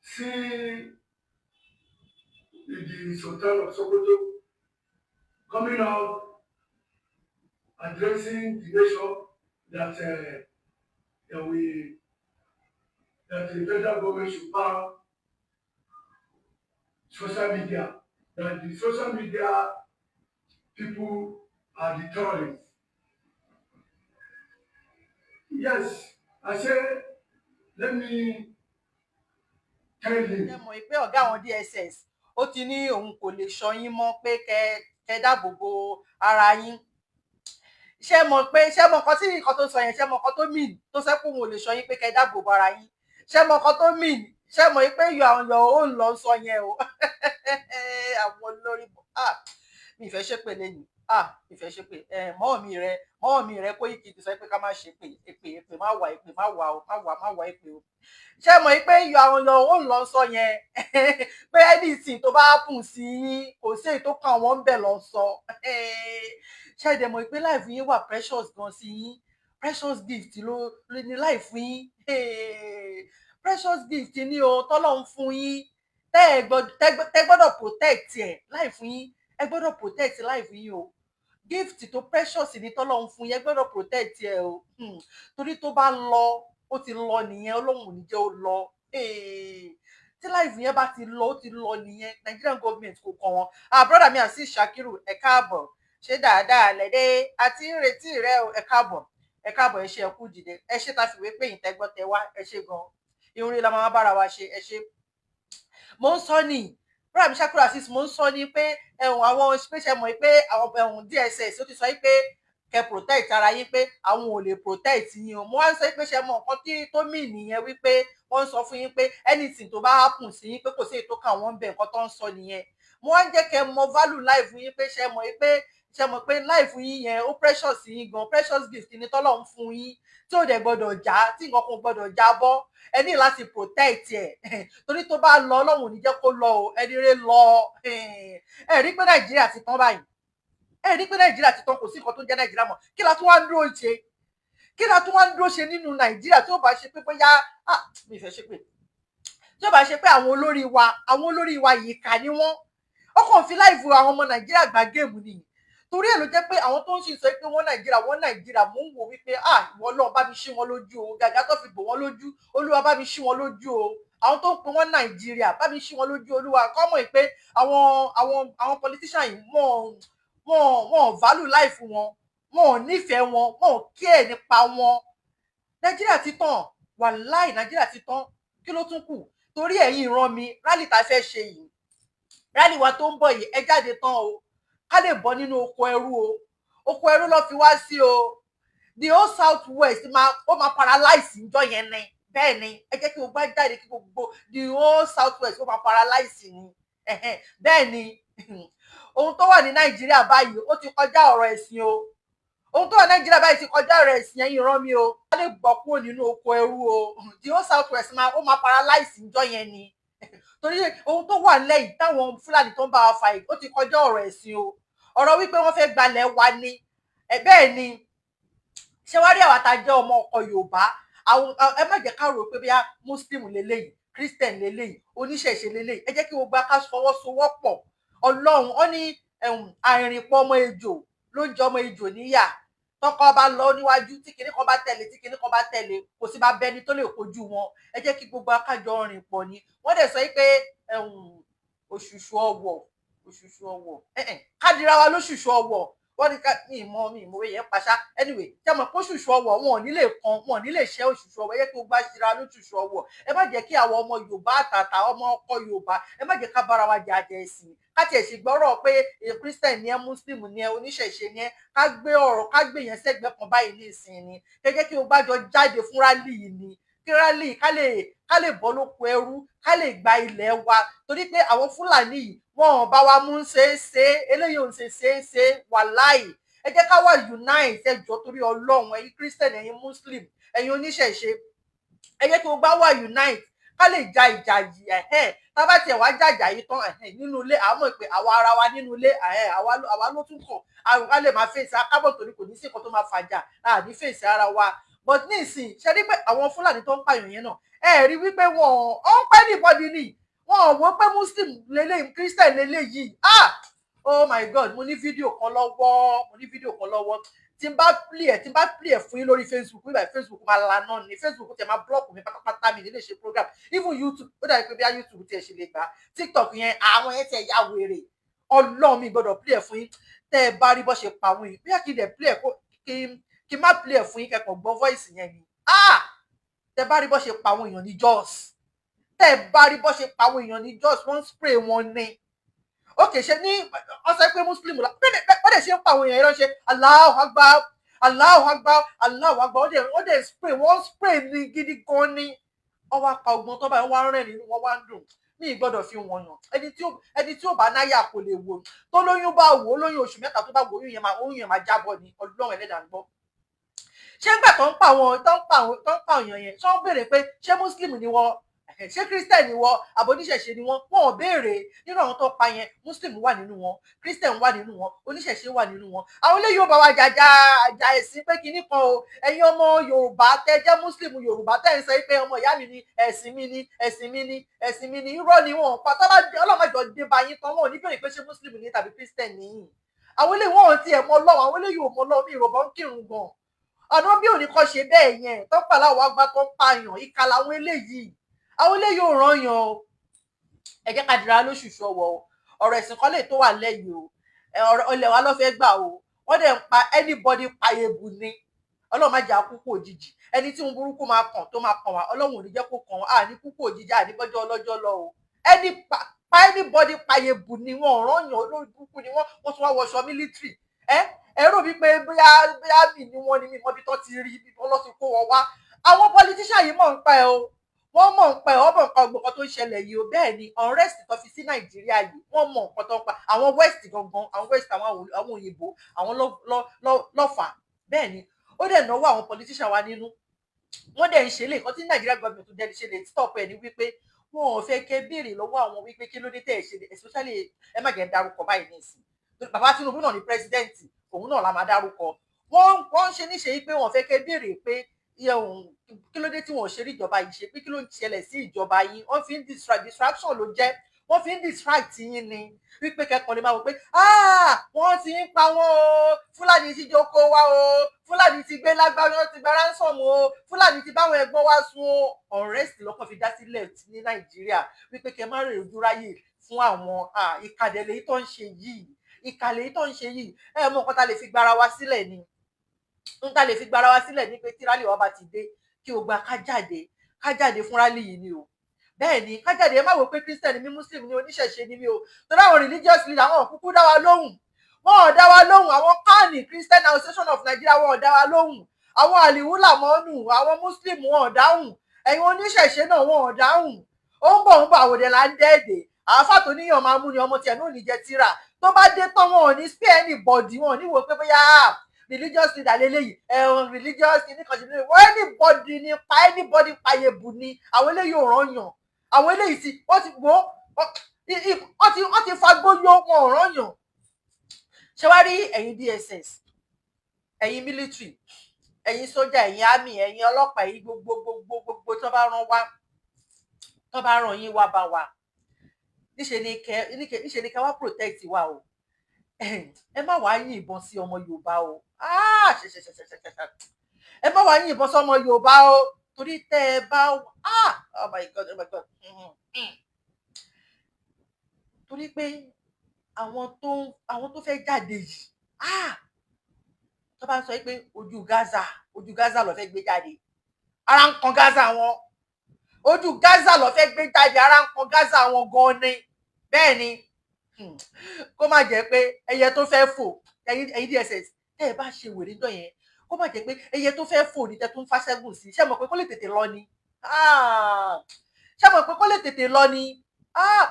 see the Sultan of Sokoto coming out addressing the nation that that the federal government should ban social media, that the social media people are the terrorists. Yes, I say, let me tell him. Ṣé mọ̀ pé ọ̀gá àwọn DSS ó ti ní òun kò lè sọ yín mọ́ pé kẹ́ dáàbò bo ara yín. Ṣé mọ̀ nǹkan tí nǹkan tó sọ yẹn, ṣé mọ̀ nǹkan tó mean tó sẹ́ pé òun ò lè sọ yín pé kẹ́ dáàbò bo ara yín. Ṣé mọ̀ nǹkan tó mean, ṣé mọ̀ pé yọ òun lọ sọ yẹn o. Àwọn olórí mi ìfẹ́ ṣépè lẹ́yìn. Mi ìfẹ́ ṣépè. Mọ́ mi rẹ Koiki ti sọ pé ká má ṣépè, èpè má wà èpè o. Ṣé mọ̀ pé yọ òun lọ sọ yẹn pé anything tó bá happen sí yín kò sí èyí tó kàn wọ́n ń bẹ̀ lọ sọ. Ṣé ẹ dẹ̀ mọ̀ pé life yín wà precious gan sí yín, precious gift ló ní life yín. Precious gift ni o tọ́lọ́run fún yín tẹ́ gbọ́dọ̀ protect ẹ̀ life yín, ẹ gbọ́dọ̀ protect life yín o. Gift tó precious ni tọ́lọ́run fún yín, ẹ gbọ́dọ̀ protect ẹ o. Torí tó bá lọ ó ti lọ nìyẹn, Ọlọ́run ò ní jẹ́ ó lọ. Tí life yẹn bá ti lọ ó ti lọ nìyẹn. Nigerian government kò kàn wọ́n. Brother mi Azeez Shakiru, ẹ káàbọ̀. Ṣé dáadáa lẹ́dẹ́ àti ń retí rẹ o, ẹ káàbọ̀ ẹ ṣe ẹ kú dìde, ẹ ṣe ta fìwé pé ìtẹ́gbọ́ tẹ wá, ẹ ṣe gan. Ìrìn la máa bára wa ṣe, ẹ ṣe. Mo ń sọ ní brother mi Shakiru Azeez, mo ń sọ ní pé àwọn special mọ̀ pé àwọn DSS ó ti sọ pé kẹ́ protect ara yín pé àwọn ò lè protect yín o. Mo wá ń sọ pé ṣe mọ̀ nǹkan tí tó mean nìyẹn wípé wọ́n ń sọ fún yín pé anything tó bá happen sí yín pé kò sí èyí tó kàn wọ́n bẹ̀, nǹkan tó ń sọ nìyẹn. Mo wá ń jẹ́ kẹ́ mọ value life yín pé ṣe mọ̀ pé life yín yẹn ó precious yín gan, precious gift ni tọ́lọ́run fún yín tí ò dẹ̀ gbọ́dọ̀ já, tí nǹkan kan gbọ́dọ̀ já bọ́. Ẹ ní láti protect ẹ̀ torí tó bá lọ Ọlọ́run ò ní jẹ́ kó lọ o, ẹni rere lọ. Ẹ rí pé Nàìjíríà ti tán báyìí, ẹ rí pé Nàìjíríà ti tán, kò sí nǹkan tó ń jẹ́ Nàìjíríà mọ́. Kí la tún wá ń dúró ṣe, kí la tún wá ń dúró ṣe nínú Nàìjíríà tí ó bá ṣe pé bóyá mi fẹ́ ṣe pé tí ó bá ṣe pé àwọn olórí wa yìí kà ní wọ́n. Ó kàn fi láìfu àwọn ọmọ Nàìjíríà gbá géèmù nìyí. Torí ẹ̀ ló jẹ́ pé àwọn tó ń sì sọ pé wọ́n Nàìjíríà mò ń wò wípé ìwọ Ọlọ́run bá mi ṣí wọn lójú o, gàgà tó fi bò wọ́n lójú, Olúwa bá mi ṣí wọn lójú o. Àwọn tó ń pe wọ́n Nàìjíríà bá mi ṣí wọn lójú, Olúwa. Kọ́ mọ̀ pé àwọn politician yìí wọ́n value life wọn, wọn ò nífẹ̀ẹ́ wọn, wọn ò care nípa wọn. Nàìjíríà ti tán, wàláì Nàìjíríà ti tán. Kí ló tún kù? Torí ẹ̀yin ìran mi, rally tá fẹ́ ṣe yìí, rally wa tó ń bọ̀ yìí, ẹ jáde tán o, ká lè bọ́ nínú oko ẹrú o. Oko ẹrú ló fi wá sí o. The whole south west ó máa paralyze níjọ́ yẹn ni. Bẹ́ẹ̀ ni, ẹ jẹ́ kí gbogbo jáde, kí gbogbo the whole south west ó máa paralyze ni. Bẹ́ẹ̀ ni ohun tó wà ní Nàìjíríà báyìí ó ti kọjá ọ̀rọ̀ ẹ̀sìn o. Ohun tó wà ní Nàìjíríà báyìí ti kọjá ọ̀rọ̀ ẹ̀sìn, ẹ̀yin ìran mi o. Ká lè gbọ́ kúrò nínú oko ẹrú o. The whole south west ó máa paralyze níjọ́ yẹn ni. Torí ohun tó wà nílẹ̀ yìí táwọn Fúlàní tó ń bá wa fà yìí ó ti kọjá ọ̀rọ̀ ẹ̀sìn o. Ọ̀rọ̀ wípé wọ́n fẹ́ gbalẹ̀ wa ni. Bẹ́ẹ̀ ni, ṣé wá rí àwa tá jẹ́ ọmọ ọkọ Yorùbá, ẹ má jẹ́ ká rò pé bóyá Muslim lélẹ́yìí, Christian lélẹ́yìí, oníṣẹ̀ṣe lélẹ́yìí. Ẹ jẹ́ kí gbogbo ká fọwọ́sowọ́pọ̀. Ọlọ́run ó ní àìrìnpọ̀ ọmọ ejò ló ń jẹ ọmọ ejò níyà. Tọ́kọ bá lọ níwájú, tí kinní kan bá tẹ̀lé, tí kinní kan bá tẹ̀lé, kò sí bá bẹni tó lè kojú wọn. Ẹ jẹ́ kí gbogbo akájọ rìn pọ̀ ni. Wọ́n dẹ̀ sọ pé òṣùṣù ọwọ̀ kádìrá wa lóṣùṣù ọwọ̀. Wọ́n ní ká ní ìmọ̀ yẹn pàṣá. Anyway, jẹ́ mọ̀ pé òṣùṣù ọwọ̀ wọn ò ní lè kan, wọn ò ní lè ṣẹ́ òṣùṣù ọwọ̀. Ẹ jẹ́ kí gbogbo aṣíra lóṣùṣù ọwọ̀. Ẹ má jẹ́ kí àwọn ọmọ Yorùbá àtàtà ọmọ ọkọ Yorùbá, ẹ má jẹ́ ká bára wa jà ẹ̀sìn. Ká tiẹ̀ sì gbọ́rọ̀ pé Christian ni ẹ, Muslim ni ẹ, oníṣẹ̀ṣe ni ẹ, ká gbé yẹn sẹ́gbẹ́ kan báyìí ní ìsìn ni. Ẹ jẹ́ kí gbogbo àjọ jáde fún rally yìí ni. Kí rally ká lè bọ́ lóko ẹrú, ká lè gba ilẹ̀ wa. Torí pé àwọn Fúlàní yìí wọn ò bá wa mú ṣeéṣe, eléyìí ò ń ṣeéṣe wàláì. Ẹ jẹ́ ká wà unite, ẹ jọ̀ọ́ torí Ọlọ́run, ẹ̀yin Christian, ẹ̀yin Muslim, ẹ̀yin oníṣẹ̀ṣe. Ẹ jẹ́ kí gbogbo wa unite, ká lè ja ìjà yìí. Tá bá tiẹ̀ wá jàjà yìí tán nínú ilé, a mọ̀ pé àwa ara wa nínú ilé, àwa ló tún kàn. A lè máa fèsì akábọ̀ torí kò ní sí nǹkan tó máa fàjà, a ní fèsì ara wa. but nísìn ṣe rí pé àwọn Fúlàní tó ń pààyàn yẹn náà ẹ rí wípé wọn ò ń pẹ́ anybody ni wọn ò wọ́n pé Muslim lélẹ́yìí Christian lélẹ́yìí oh my God mo ní fídíò kan lọ́wọ́ tí n bá play ẹ̀ fún yín lórí Facebook nígbà Facebook máa lana ní Facebook tẹ máa block mi pátápátá mi nílé ṣe program even YouTube ó dàbí pé bí YouTube tiẹ̀ ṣe lè gbà TikTok yẹn àwọn yẹn tẹ̀ ya wèrè Ọlọ́run mi gbọ́dọ̀ play ẹ̀ fún yín tẹ́ ẹ bá rí bó ṣe pa àwọn yìí bí kí n dẹ̀ play ẹ̀ kí n má play ẹ̀ fún yín kẹ́kọ̀ọ́ gbọ́ voice yẹn ni tẹ́ bá rí bó ṣe pa àwọn èèyàn ní Jos tẹ́ bá rí bó ṣe pa àwọn èèyàn ní Jos wọ́n spray wọn ní okay ṣe ní ọsẹ pé Muslim la ó dẹ̀ ṣe ń pa àwọn èèyàn ìránṣẹ́ Allahu Akbar Allahu Akbar Allahu Akbar ó dẹ̀ spray wọ́n spray ní gidi gan ni wọ́n wá pa ọgbọ́n tó báyìí wọ́n wá rẹ̀ nínú wọ́n wá ń dùn ní ìgbọ́dọ̀ fi wọ́n yàn ẹni tí ó bá náyà kò lè wò tó lóyún bá wò ó lóyún oṣù mẹ́ta tó bá wò oyún yẹn máa jábọ̀ ní Ọlọ́run ẹlẹ́dàá ń gbọ́ ṣé nígbà tó ń pa àwọn èèyàn yẹn ṣé wọ́n béèrè pé ṣé Muslim ni wọ́n ṣé Christian ni wọ́n àbóníṣẹ̀ṣe ni wọ́n ò béèrè nínú àwọn tó pa yẹn Muslim wà nínú wọn Christian wà nínú wọn oníṣẹ̀ṣe wà nínú wọn àwọn ilé yóò bá wa jà ẹ̀sìn pé kinní kan o ẹ̀yin ọmọ Yorùbá tẹ́ jẹ́ Muslim Yorùbá tẹ́ ń sọ pé ọmọ ìyá mi ni ẹ̀sìn mi ni ẹ̀sìn mi ni ẹ̀sìn mi ni irọ́ ni wọn pa tọ́lá ọlọ́mọjọ dé bá yín tán wọn ò ní béèrè pé ṣé Muslim ni tàbí Christian ni àwọn ilé wọn ò tiẹ̀ mọ Ọlọ́run àwọn ilé yóò mọ Ọlọ́run mi Yorùbá ń kírun gan ọ̀nà bí òní kan ṣe bẹ́ẹ̀ yẹn tó pàlà àwọn àgbà tó ń pààyàn ìkà làwọn eléyìí àwọn ilé yóò ràn yàn o ẹ jẹ́ ká dira lóṣù ṣọwọ́ o ọ̀rọ̀ ẹ̀sìn kan lè tó wà lẹ́yìn o ọ̀rọ̀ ilẹ̀ wa ló fẹ́ gbà o wọ́n dẹ̀ ń pa anybody payebu ni Ọlọ́run má jẹ́ àkúkú òjijì ẹni tí ń burúkú máa kàn tó máa kàn wá Ọlọ́run ò ní jẹ́ kó kàn wá àní kúkú òjijì àní bọ́jọ́ ọlọ́jọ́ lọ o anybody payebu ni wọ́n ràn yàn olórí burúkú ni wọ́n tún wá wọṣọ military ẹ̀rọ mi pé bóyá mi ni wọ́n ni mi mọ́bí tó ti rí ibi tó lọ́ ti kó wọn wá àwọn politician yìí mọ̀ ń pa ẹ o wọ́n mọ̀ ń pa ẹ̀ wọ́n mọ̀ nǹkan gbogbo tó ń ṣẹlẹ̀ yìí o bẹ́ẹ̀ ni unrest tó fi sí Nàìjíríà yìí wọ́n mọ̀ nǹkan tó ń pa àwọn west gangan àwọn west àwọn òyìnbó àwọn lọ́fà bẹ́ẹ̀ ni ó dẹ̀ náwó àwọn politician wa nínú wọ́n dẹ̀ ń ṣe lè kan tí Nàìjíríà government tó dẹ̀ ṣe lè stop ẹ̀ ní wípé wọn ò fẹ́ kẹ́ béèrè lọ́wọ́ àwọn wípé kí ló dé tẹ̀ ṣe especially ẹ má jẹ́ dárúkọ báyìí ní ìsìn bàbá Tinubu náà ní president òun náà la máa dárúkọ wọ́n ń ṣe níṣe yìí pé wọ́n fẹ́ kẹ́ béèrè pé kí ló dé tí wọn ò ṣe rí ìjọba yìí ṣe pé kí ló ń ṣẹlẹ̀ sí ìjọba yìí wọ́n fi ń distraction ló jẹ́ wọ́n fi ń distract yín ni wípé kẹ́kọ̀ọ́ ni máa wò pé wọ́n ti ń pa wọ́n o Fúlàní ti jókòó wa o Fúlàní ti gbé lágbára wọ́n ti gba ransom o Fúlàní ti báwọn ẹ̀gbọ́n wa sùn o unrest lọ́kàn fi dá sílẹ̀ ní Nàìjíríà wípé kẹ́ má rè ojú ráyè fún àwọn ìkàdẹ̀lẹ̀ yìí tó ń ṣe yìí ìkàlẹ̀ yìí tó ń ṣe yìí mọ̀ nǹkan ta lè fi gbára wa sílẹ̀ ni nta lè fi gbára wa sílẹ̀ ní pé tí rálì wa bá ti dé kí o gba ká jáde fún rálì yìí ni o bẹ́ẹ̀ ni ká jáde ẹ má wò pé Christian mi Muslim ni oníṣẹ̀ṣe ni mi o torí àwọn religious leader àwọn kúkú dá wa lóhùn wọn ò dá wa lóhùn àwọn kánì Christian Association of Nigeria wọn ò dá wa lóhùn àwọn àlìwúlà mọ́nù àwọn Muslim wọn ò dáhùn ẹ̀yin oníṣẹ̀ṣe náà wọn ò dáhùn ó ń bọ̀ àwòdẹ là ń dẹ́ẹ̀dẹ̀ àáfà tó níyàn máa mú ni ọmọ tiẹ̀ náà ní jẹ tíra tó bá dé tán wọn ò ní spare anybody wọn ò ní wò pé bóyá religious leader leleyi religious kini kan ṣe anybody ni pa anybody payebu ni àwọn eléyìí ò ràn yàn àwọn eléyìí tí wọ́n ti wo wọ́n ti fagbóyó wọn ò ràn yàn ṣé wá rí ẹ̀yin DSS ẹ̀yin military ẹ̀yin sójà ẹ̀yin army ẹ̀yin ọlọ́pàá ẹ̀yin gbogbo tó bá ràn yín wá bá wa níṣe ni kẹ́ wá protect wa o ẹ má wá yín ìbọn sí ọmọ Yorùbá o ẹ má wá yín ìbọn sí ọmọ Yorùbá o torí tẹ́ ẹ bá oh my God torí pé àwọn tó fẹ́ jáde yìí tó bá ń sọ pé ojú Gaza ló fẹ́ gbé jáde ara ń kan Gaza wọn ojú Gaza ló fẹ́ gbé jáde ara ń kan Gaza wọn gan ni bẹ́ẹ̀ ni kó má jẹ́ pé ẹyẹ tó fẹ́ fò ẹ̀yin DSS tẹ́ ẹ bá ṣe wèrè dán yẹn kó má jẹ́ pé ẹyẹ tó fẹ́ fò ní tẹ́ tó ń fàṣẹ́gùn sí ṣé mọ̀ pé kó lè tètè lọ ni ṣé mọ̀ pé kó lè tètè lọ ni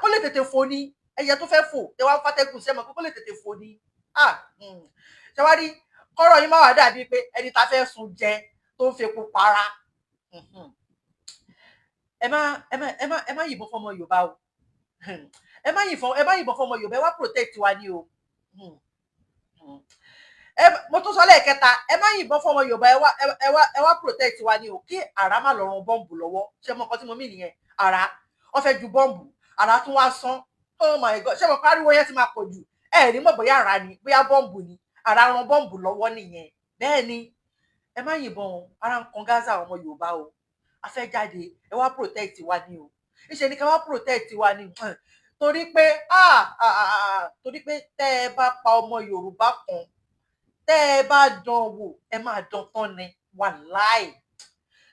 kó lè tètè fò ni ẹyẹ tó fẹ́ fò tẹ́ wá ń fàtẹ́gùn ṣé mọ̀ pé kó lè tètè fò ni ṣé wá rí kọ́rọ̀ yín má wá dàbí pé ẹni tá fẹ́ sun jẹ tó ń fepo para ẹ má yìnbọn fọmọ Yorùbá o ẹ má yìnbọn fọmọ Yorùbá ẹ wá protect wa ni o mo tún sọ lẹ́ẹ̀kẹta ẹ má yìnbọn fọmọ Yorùbá ẹ wá protect wa ni o kí àrá má lọ ran bọ́ǹbù lọ́wọ́ ṣé mo nǹkan tí mo mí nìyẹn àrá wọ́n fẹ́ ju bọ́ǹbù àrá tún wá sán oh my god ṣé mo pariwo yẹn ti máa pọ̀ jù ẹ ní mọ̀ bóyá àrá ni bóyá bọ́ǹbù ni àrá ran bọ́ǹbù lọ́wọ́ nìyẹn bẹ́ẹ̀ ni ẹ má yìnbọn o ara ń kan Gaza ọmọ Yorùbá o a fẹ́ jáde ẹ wá protect wa ni o ìṣe ni ká wá protect wa ni torí pé tẹ́ ẹ bá pa ọmọ Yorùbá kan tẹ́ ẹ bá dán wò ẹ máa dán tán ni wàláì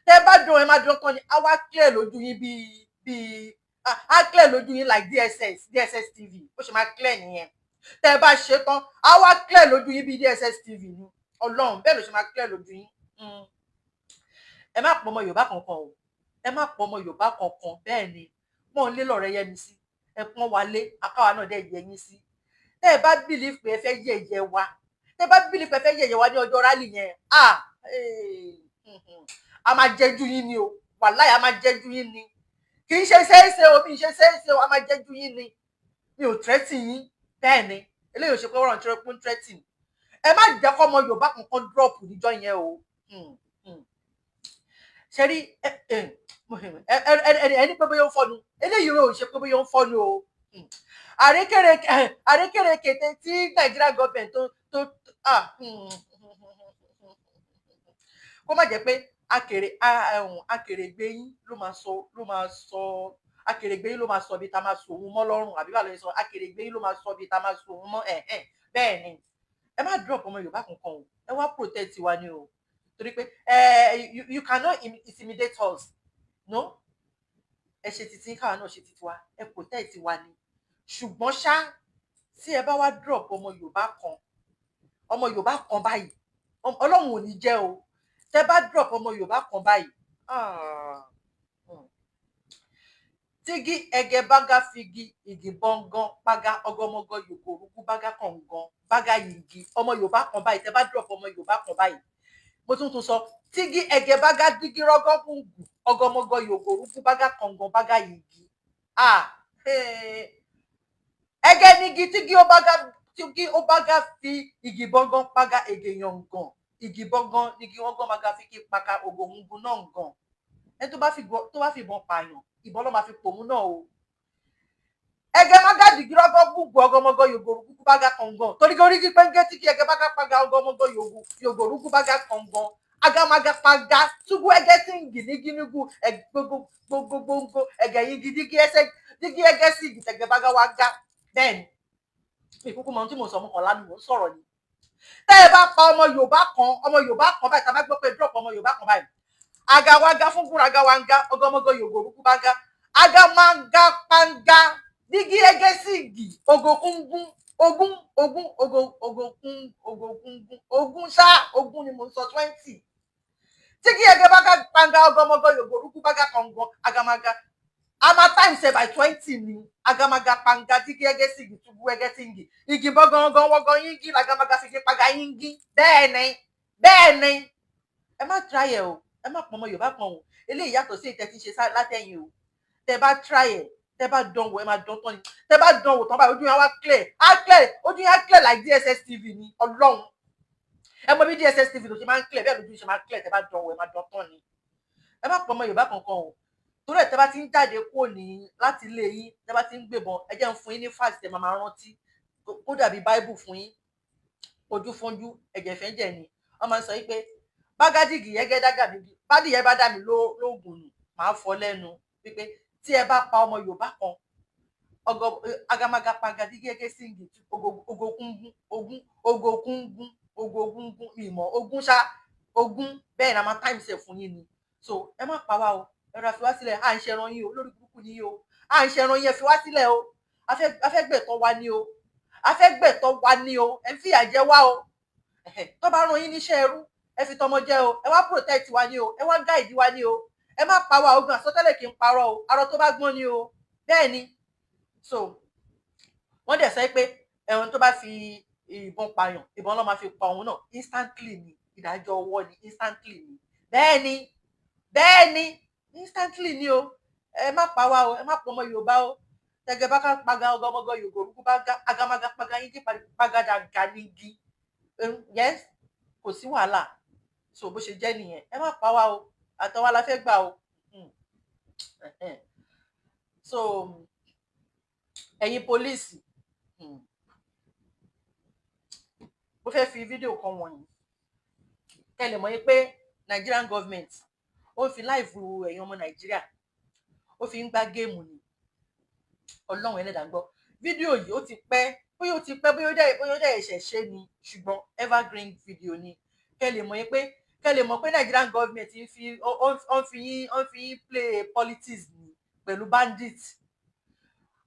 tẹ́ ẹ bá dán ẹ máa dán tán ni á wá clear lójú yín bíi á clear lójú yín like DSS TV ó ṣe máa clear nìyẹn tẹ́ ẹ bá ṣe tán á wá clear lójú yín bíi DSS TV ni Ọlọ́run bẹ́ẹ̀ ló ṣe máa clear lójú yín ẹ má pọ̀ ọmọ Yorùbá kankan o ẹ má pọ̀ ọmọ Yorùbá kankan bẹ́ẹ̀ ni wọ́n lé lọ́rẹ́ yẹmi sí ẹ pọ́n wa lé akáwa náà dẹ̀ yẹ yín sí tẹ́ ẹ bá believe pé ẹ fẹ́ yẹ̀yẹ́ wa tẹ́ ẹ bá believe pé ẹ fẹ́ yẹ̀yẹ́ wa ní ọjọ́ rálì yẹn a máa jẹ́jú yín ni o wàláhì a máa jẹ́jú yín ni kì í ṣe ṣeéṣe o mi ṣe ṣeéṣe o a máa jẹ́jú yín ni mi ò tẹ́tì yín bẹ́ẹ̀ ni eléyìí ò ṣe pé wọ́n rán tẹ́tì ẹ má jẹ́ kọ́ ọmọ Yorùbá kankan drop níjọ́ yẹn o ṣe rí ẹni pé bóyá ó ń fọ́nu eléyìí ò ṣe pé bóyá ó ń fọ́nu o àrékèrèkété tí Nàìjíríà gọọmẹ̀ntì tó kó má jẹ́ pé akèrègbè yín ló máa sọ akèrègbè yín ló máa sọ bí ta máa sọ òun mọ́ lọ́rùn àbí bá lọ sọ akèrègbè yín ló máa sọ bí ta máa sọ òun mọ́ bẹ́ẹ̀ ni ẹ má drop ọmọ Yorùbá kankan o ẹ wá protect wa ni o torí pé you cannot intimidate us no ẹ ṣe títí káwa náà ṣe títí wa ẹ protect wa ni ṣùgbọ́n ṣá tí ẹ bá wá drop ọmọ Yorùbá kan báyìí Ọlọ́run ò ní jẹ́ o tẹ́ bá drop ọmọ Yorùbá kan báyìí tígi ẹgẹ bága figi igi bọ́ngàn pága ọgọmọgọ yòókù orúkú bága kọ̀ǹgàn bága yìgì ọmọ Yorùbá kan báyìí tẹ́ bá drop ọmọ Yorùbá kan báyìí mo tún sọ tígi ẹgẹ bága dígí rọgọbùngù ọgọmọgọ yòókù orúkú bága kọ̀ǹgàn bága yìgì ẹgẹ nígi tígi ó bága fi igi bọ́ngàn pága ègè yàngàn igi bọ́ngàn nígi wọ́ngàn mága fi kí paka ògòǹgùn náà gàn ẹni tó bá fi ìbọn pààyàn ìbọn ló máa fi pòun náà o ẹgẹ mága dìgí rọgọbùngù ọgọmọgọ yòókù orúkú bága kọ̀ǹgàn torí kí oríkì pẹ́ńgẹ́ tí kí ẹgẹ bága paga ọgọmọgọ yòókù orúkú bága kọ̀ǹgàn agamaga paga túbú ẹgẹ tí ń gì ní gínígù gbogbogbò ẹgẹ yìí dígí ẹgẹ sí ìgìtẹgẹ bága wá gá bẹ́ẹ̀ ni ìkúkú mọ ohun tí mo sọ mo kàn lánàá mo ń sọ̀rọ̀ ni tẹ́ ẹ bá pa ọmọ Yorùbá kan báyìí tá a bá gbọ́ pé drop ọmọ Yorùbá kan báyìí agawaga fún gúnraga wanga ọgọmọgọ yòókù orúkú bága agamaga panga dígí ẹgẹ sí ìgì ogókùngún ogún ṣá ogún ni mo sọ 20 tígí ẹgẹ bága panga ọgọmọgọ yòókù orúkú bága kọ̀ǹgàn agamaga ama times by 20 ni agamaga panga dígí ẹgẹ sí ìgì túbú ẹgẹ tí ń gì igi bọ́gángan wọ́gán yíngí lagamaga fi gé paga yíngí bẹ́ẹ̀ ni ẹ má try ẹ o ẹ má pọ̀ ọmọ Yorùbá kan o eléyìí yàtọ̀ sí ìtẹ́ tí ń ṣe látẹ̀yìn o tẹ bá try ẹ tẹ bá dán wò ẹ má dán tán ni tẹ bá dán wò tán báyìí ojú yẹn wá clear ojú yẹn á clear like DSS TV ni Ọlọ́run ẹ mọ bí DSS TV ló ṣe máa ń clear bẹ́ẹ̀ lójú ṣe máa ń clear tẹ bá dán wò ẹ má dán tán ni ẹ má pọ̀ ọmọ Yorùbá kankan o torí ẹ tẹ bá ti ń jáde kúrò ní láti ilé yín tẹ bá ti ń gbébọn ẹ jẹ́ ń fún yín ní fast tẹ máa rántí kó dàbí Bible fún yín ojú fọ́njú ẹ̀jẹ̀ fẹ́jẹ̀ ni wọ́n máa ń sọ yí pé bágádìgì yẹgẹ dágà níbi bádìyẹ bá dà mí lóògùn nù máa fọ́ lẹ́nu wípé tí ẹ bá pa ọmọ Yorùbá kan agamaga pagadìgì yẹgẹ síngì ogókùngún ìmọ̀ ogún ṣá ogún bẹ́ẹ̀ ni a máa time ṣe fún yín ni so ẹ má pa wá o ẹ ra fi wá sílẹ̀ à ń ṣẹran yín o lórí burúkú ni yín o à ń ṣẹran yín ẹ fi wá sílẹ̀ o a fẹ́ gbẹ̀tọ́ wa ni o a fẹ́ gbẹ̀tọ́ wa ni o ẹ ń fìyà jẹ wá o tó bá rán yín níṣẹ́ ẹrú ẹ fi tọmọ jẹ o ẹ wá protect wa ni o ẹ wá guide wa ni o ẹ má pa wá ogun àsọtẹ́lẹ̀ kì í parọ́ o arọ tó bá gbọ́n ni o bẹ́ẹ̀ ni so wọ́n dẹ̀ sọ pé ẹ̀wọ̀n tó bá fi ìbọn pààyàn ìbọn ló máa fi pa òun náà instantly ni ìdájọ́ ọwọ́ ni instantly ni bẹ́ẹ̀ ni instantly ni o ẹ má pa wá o ẹ má pọ̀ ọmọ Yorùbá o tẹ̀gẹ̀ bá ká paga ọgọmọgọ yòókù orúkú bá agamaga paga yín kí paga dàgà nígi yes kò sí wàhálà so bó ṣe jẹ́ nìyẹn ẹ má pa wá o àtọwá la fẹ́ gbà o so ẹ̀yin pólíìsì mo fẹ́ fi fídíò kan wọ̀nyí kẹ́ lè mọ̀ yín pé Nigerian government ó fi láìfù ẹ̀yin ọmọ Nàìjíríà ó fi ń gbá géèmù ni Ọlọ́run ẹlẹ́dàá gbọ́ fídíò yìí ó ti pẹ́ bóyá ó dẹ̀ ẹ̀ṣẹ̀ ṣe ni ṣùgbọ́n evergreen video ni kẹ́ lè mọ̀ yín pé Nigerian government ń fi play politics ni pẹ̀lú bandit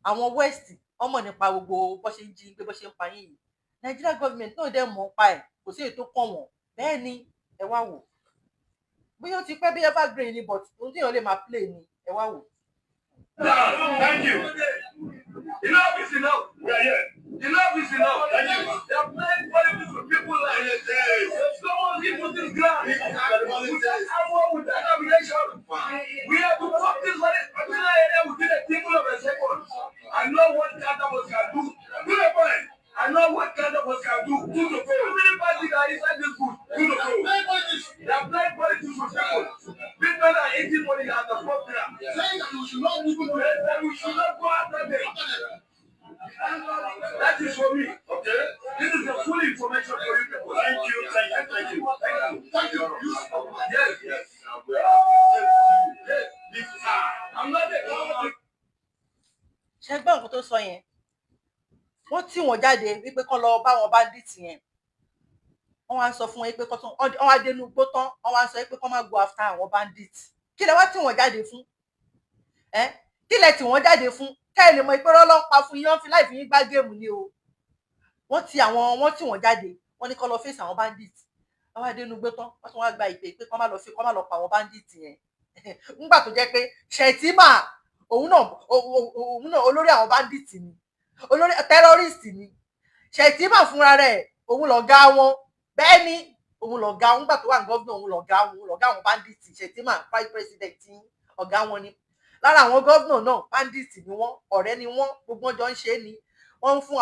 àwọn west ọmọ nípa gbogbo bó ṣe ń jí pé bó ṣe ń pa yín yìí Nigerian government náà dẹ̀ mọ̀ pa ẹ̀ kò sí èyí tó kàn wọ́n bẹ́ẹ̀ ni ẹ wá wò bóyá ó ti pẹ́ bí evergreen ni but ohun tí èèyàn lè máa play ni ẹ wá wò. Thank you. Enough is enough. We are here. Enough is enough. Thank you. They are playing politics with people like this. Someone give us this ground. Without our, without ammunition. We have to talk this one. Particular area within a table of a second. I know what kind of us can do. Do the point. I know what kind of us can do. Do the point. How many parties are inside this booth? Do the point. They are playing politics with people. These men are eating money at the front there. Saying that we should not even do it, that we should not go after them. That is for me, okay? This is the full information for you people. Thank you. Yes. I'm not a ṣe gbọ́ nǹkan tó sọ yẹn wọ́n tì wọ́n jáde wípé kán lọ bá wọn bandit yẹn wọ́n wá ń sọ fún wọn pé wọ́n wá dénú gbó tán wọ́n wá ń sọ pé kán má go after àwọn bandit kí lẹ wá tì wọ́n jáde fún kí lẹ tì wọ́n jáde fún ká ẹ lè mọ ìpẹ́rọ́ ọlọ́pàá fún yín wọ́n fi láì fi yín gbá géèmù ni o wọ́n tì wọ́n jáde wọ́n ní kán lọ fèsì àwọn bandit wọ́n wá dénú gbó tán wọ́n tún wá gba ìpè pé kán má lọ pa àwọn bandit yẹn nígbà tó jẹ́ pé Shettima òun náà olórí àwọn bandit ni olórí terrorist ni Shettima fúnra rẹ̀ òun lọ̀gá wọn bẹ́ẹ̀ ni òun lọ̀gá wọn nígbà tó wà ní gọ́vnà òun lọ̀gá àwọn bandit Shettima vice president ọ̀gá wọn ni lára àwọn gọ́vnà náà bandit ni wọ́n ọ̀rẹ́ ni wọ́n gbogbo ọjọ́ ń ṣe ni wọ́n ń fún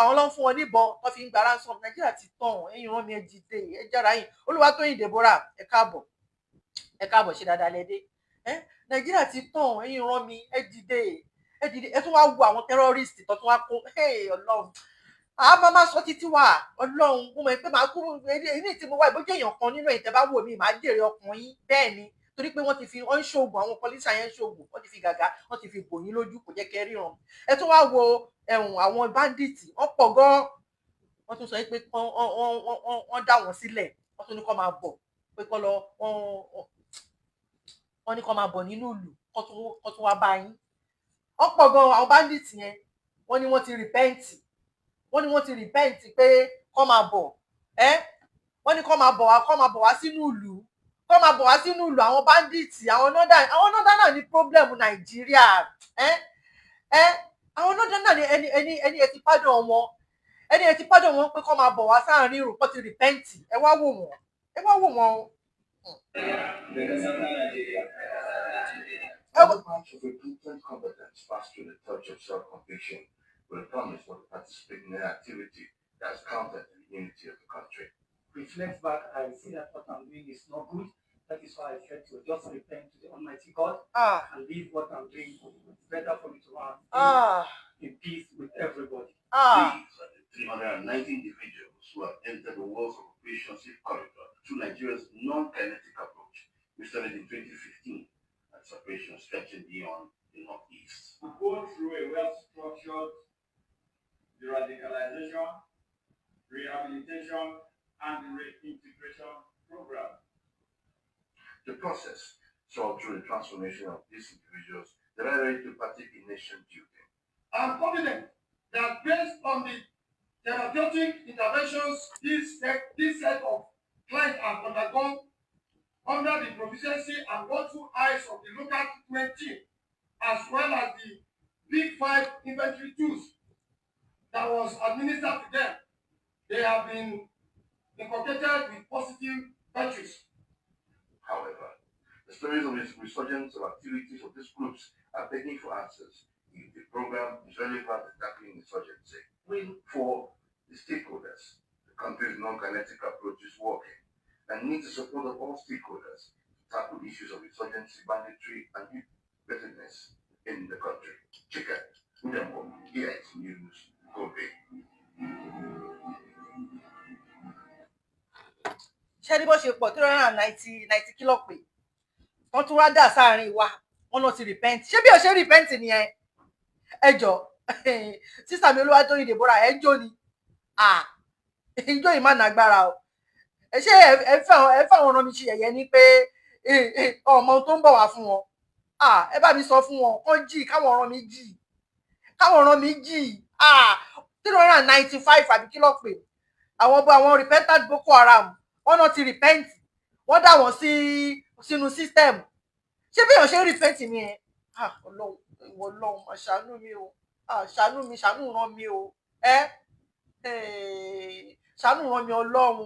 wọn níbọn wọ́n fi ń gba ransom Nàìjíríà ti tàn ẹ̀yin rán mi ẹ dìde ẹ jára yín Olúwatóyìn Deborah ẹ káàbọ̀ ṣe dáadáa lẹ́dẹ́ Nàìjíríà ti tàn ẹ̀yin rán mi ẹ dìde ẹ tún wá wo àwọn terrorist tó tún wá kó Ọlọ́run àá máa sọ títí wà Ọlọ́run mo mọ̀ pé màá kú ní tí mo wá ìbójú èèyàn kan nínú ìtẹ́ bá wò mí màá jèrè ọkùnrin bẹ́ẹ̀ ni torí pé wọ́n ti fi ń ṣoògùn àwọn pọlísà yẹn ń ṣoògùn wọ́n ti fi gàgà wọ́n ti fi bò yín lójú kò jẹ́ kẹ́ ríran ẹ tún wá wo àwọn bandit wọ́n pọ̀ gan wọ́n tún sọ pé wọ́n dá wọn sílẹ̀ wọ́n tún ní kó máa bọ̀ pé kó lọ wọ́n ní kó máa bọ̀ nínú ìlú kó tún wá bá yín wọ́n pọ̀ gan àwọn bandit yẹn wọ́n ní wọ́n ti repent pé kó máa bọ̀ wọ́n ní kó máa bọ̀ wá sínú ìlú àwọn bandit àwọn nọ́dà náà ní problem Nàìjíríà àwọn nọ́dà náà ní ẹni ẹ ti pardon wọn pé kó máa bọ̀ wá sáàrin ìrù kó ti repent ẹ wá wò wọ́n o. Much of recruitment competence passed with a touch of self-conviction with a promise not to participate in an activity that has countered the unity of the country. Reflect back, I see that what I'm doing is not good. That is why I said to just repent to the Almighty God and leave what I'm doing. It's better for me to have in peace with everybody. These are the 390 individuals who have entered the walls of Operation Safe Corridor through Nigeria's non-kinetic approach, which started in 2015. Operation stretching beyond the northeast. We go through a well-structured de-radicalization, rehabilitation, and reintegration program. The process saw through the transformation of these individuals that are ready to partake in nation building. I'm confident that based on the therapeutic interventions this set of clients have undergone under the proficiency and watchful eyes of the local treatment team, as well as the Big 5 inventory tools that was administered to them, they have been inculcated with positive virtues. However, the stories of the resurgence of activities of these groups are begging for answers if the program is relevant in tackling insurgency. For the stakeholders, the country's non-kinetic approach is working and needs the support of all stakeholders to tackle issues of insurgency, banditry, and wickedness in the country. Chicken, Udembo, EX News, Kobe. Ṣé ní bó ṣe pọ̀ 390 kilo pé wọ́n tún wá dà sáàrin wa wọ́n náà ti repent ṣé bí o ṣe repent nìyẹn ẹjọ́ sísà mi Olúwatóyìn Deborah ẹjọ́ ni ìjọ yìí má nàgbára o ṣé ẹ fẹ́ àwọn ọ̀ràn mi ṣe yẹ̀yẹ́ ní pé ọmọ tó ń bọ̀ wá fún wọn ẹ bá mi sọ fún wọn kán jì káwọn ọ̀ràn mi jì 395 àbí kí ló pè àwọn repentant Boko Haram wọ́n náà ti repent wọ́n dà wọ́n sínú system ṣé bí èèyàn ṣe repent ni ẹ Ọlọ́run mà ṣàánú mi o ṣàánú ràn mí o ṣàánú ràn mí Ọlọ́run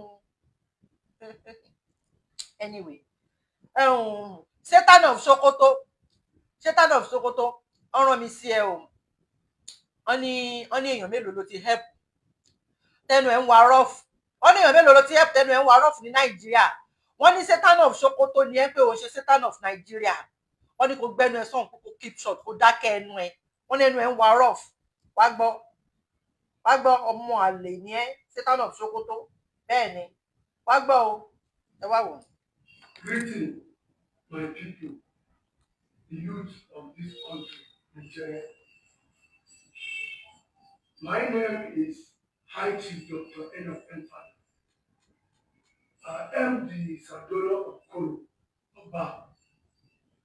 anyway Satan of Sokoto ọ̀ràn mi sí ẹ o wọ́n ní èèyàn mélòó ló ti help tẹnu ẹ̀ ń wa rough wọ́n ní èèyàn mélòó ló ti help tẹnu ẹ̀ ń wa rough ní Nàìjíríà wọ́n ní Satan of Sokoto ni ẹ pé o ṣe Satan of Nigeria wọ́n ní kó gbẹ́nu ẹ̀ sọ̀n kó keep short kó dákẹ́ ẹnu ẹ̀ wọ́n ní ẹnu ẹ̀ ń wa rough wá gbọ́ ọmọ àlè ni ẹ Satan of Sokoto bẹ́ẹ̀ ni wá gbọ́ o ẹ wá wò. Greeting my people, the youth of this country, Nigeria. My name is High Chief Dr. Onakakanfo. I am the Sadona of Koro, Oba,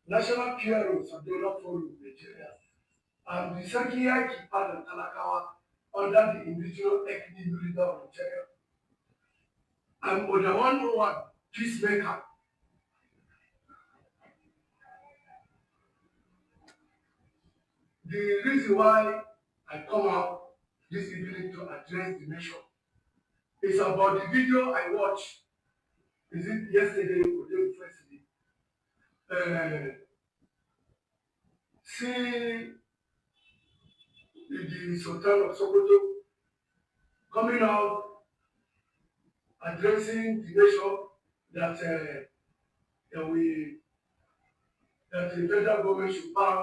National PRO Sadona Forum, Nigeria. I'm the Sarkiyaki Padan Talakawa under the indigenous ethnic leader of Nigeria. I'm Oda 101 peacemaker. The reason why I come out this evening to address the nation is about the video I watched. Is it yesterday or the first day? See the Sultan of Sokoto coming out addressing the nation that the federal government should ban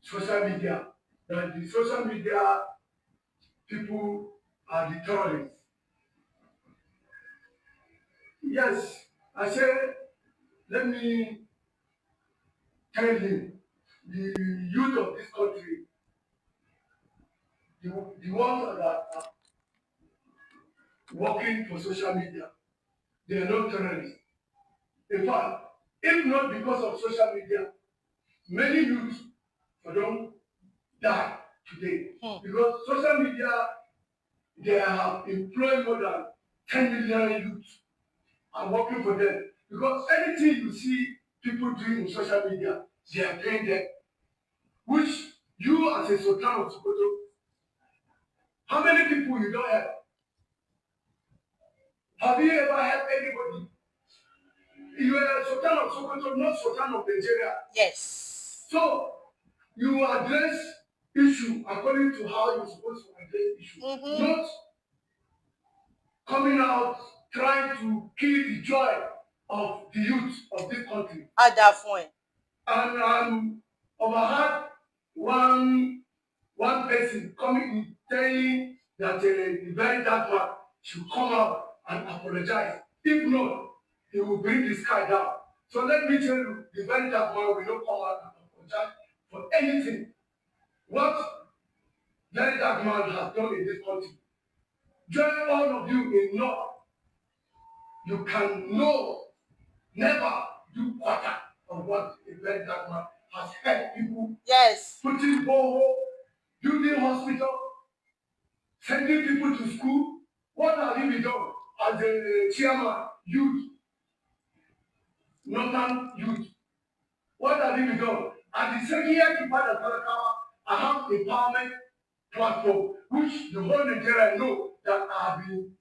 social media, that the social media people are the terrorists. Yes, I say, let me tell him, the youth of this country, the ones that are working for social media, they are not terrorists. In fact, if not because of social media, many youth don't die today. Because social media, they have employed more than 10 million youth are working for them. Because anything you see people doing in social media, they are paying them. Which you as a Sultan of Sokoto, how many people you don't have? Have you ever helped anybody? You are a Sultan of Sokoto, not Sultan of Nigeria. Yes. So, you address issue according to how you're supposed to address issue. Not coming out trying to kill the joy of the youth of this country. At that point. And overheard one person coming saying that the very dark man should come out and apologize. If not, he will bring the sky down. So let me tell you, the very dark man will not come out and apologize for anything. What very dark man has done in this country. Join all of you in law. You can never do quarter of what a very dark man has helped people. Yes. Putting borehole, building hospital, sending people to school. What have you been done as a chairman, youth, northern youth? What have you been done? As the secretary part of Talakawa, I have empowerment platform, which the whole Nigeria know that I have been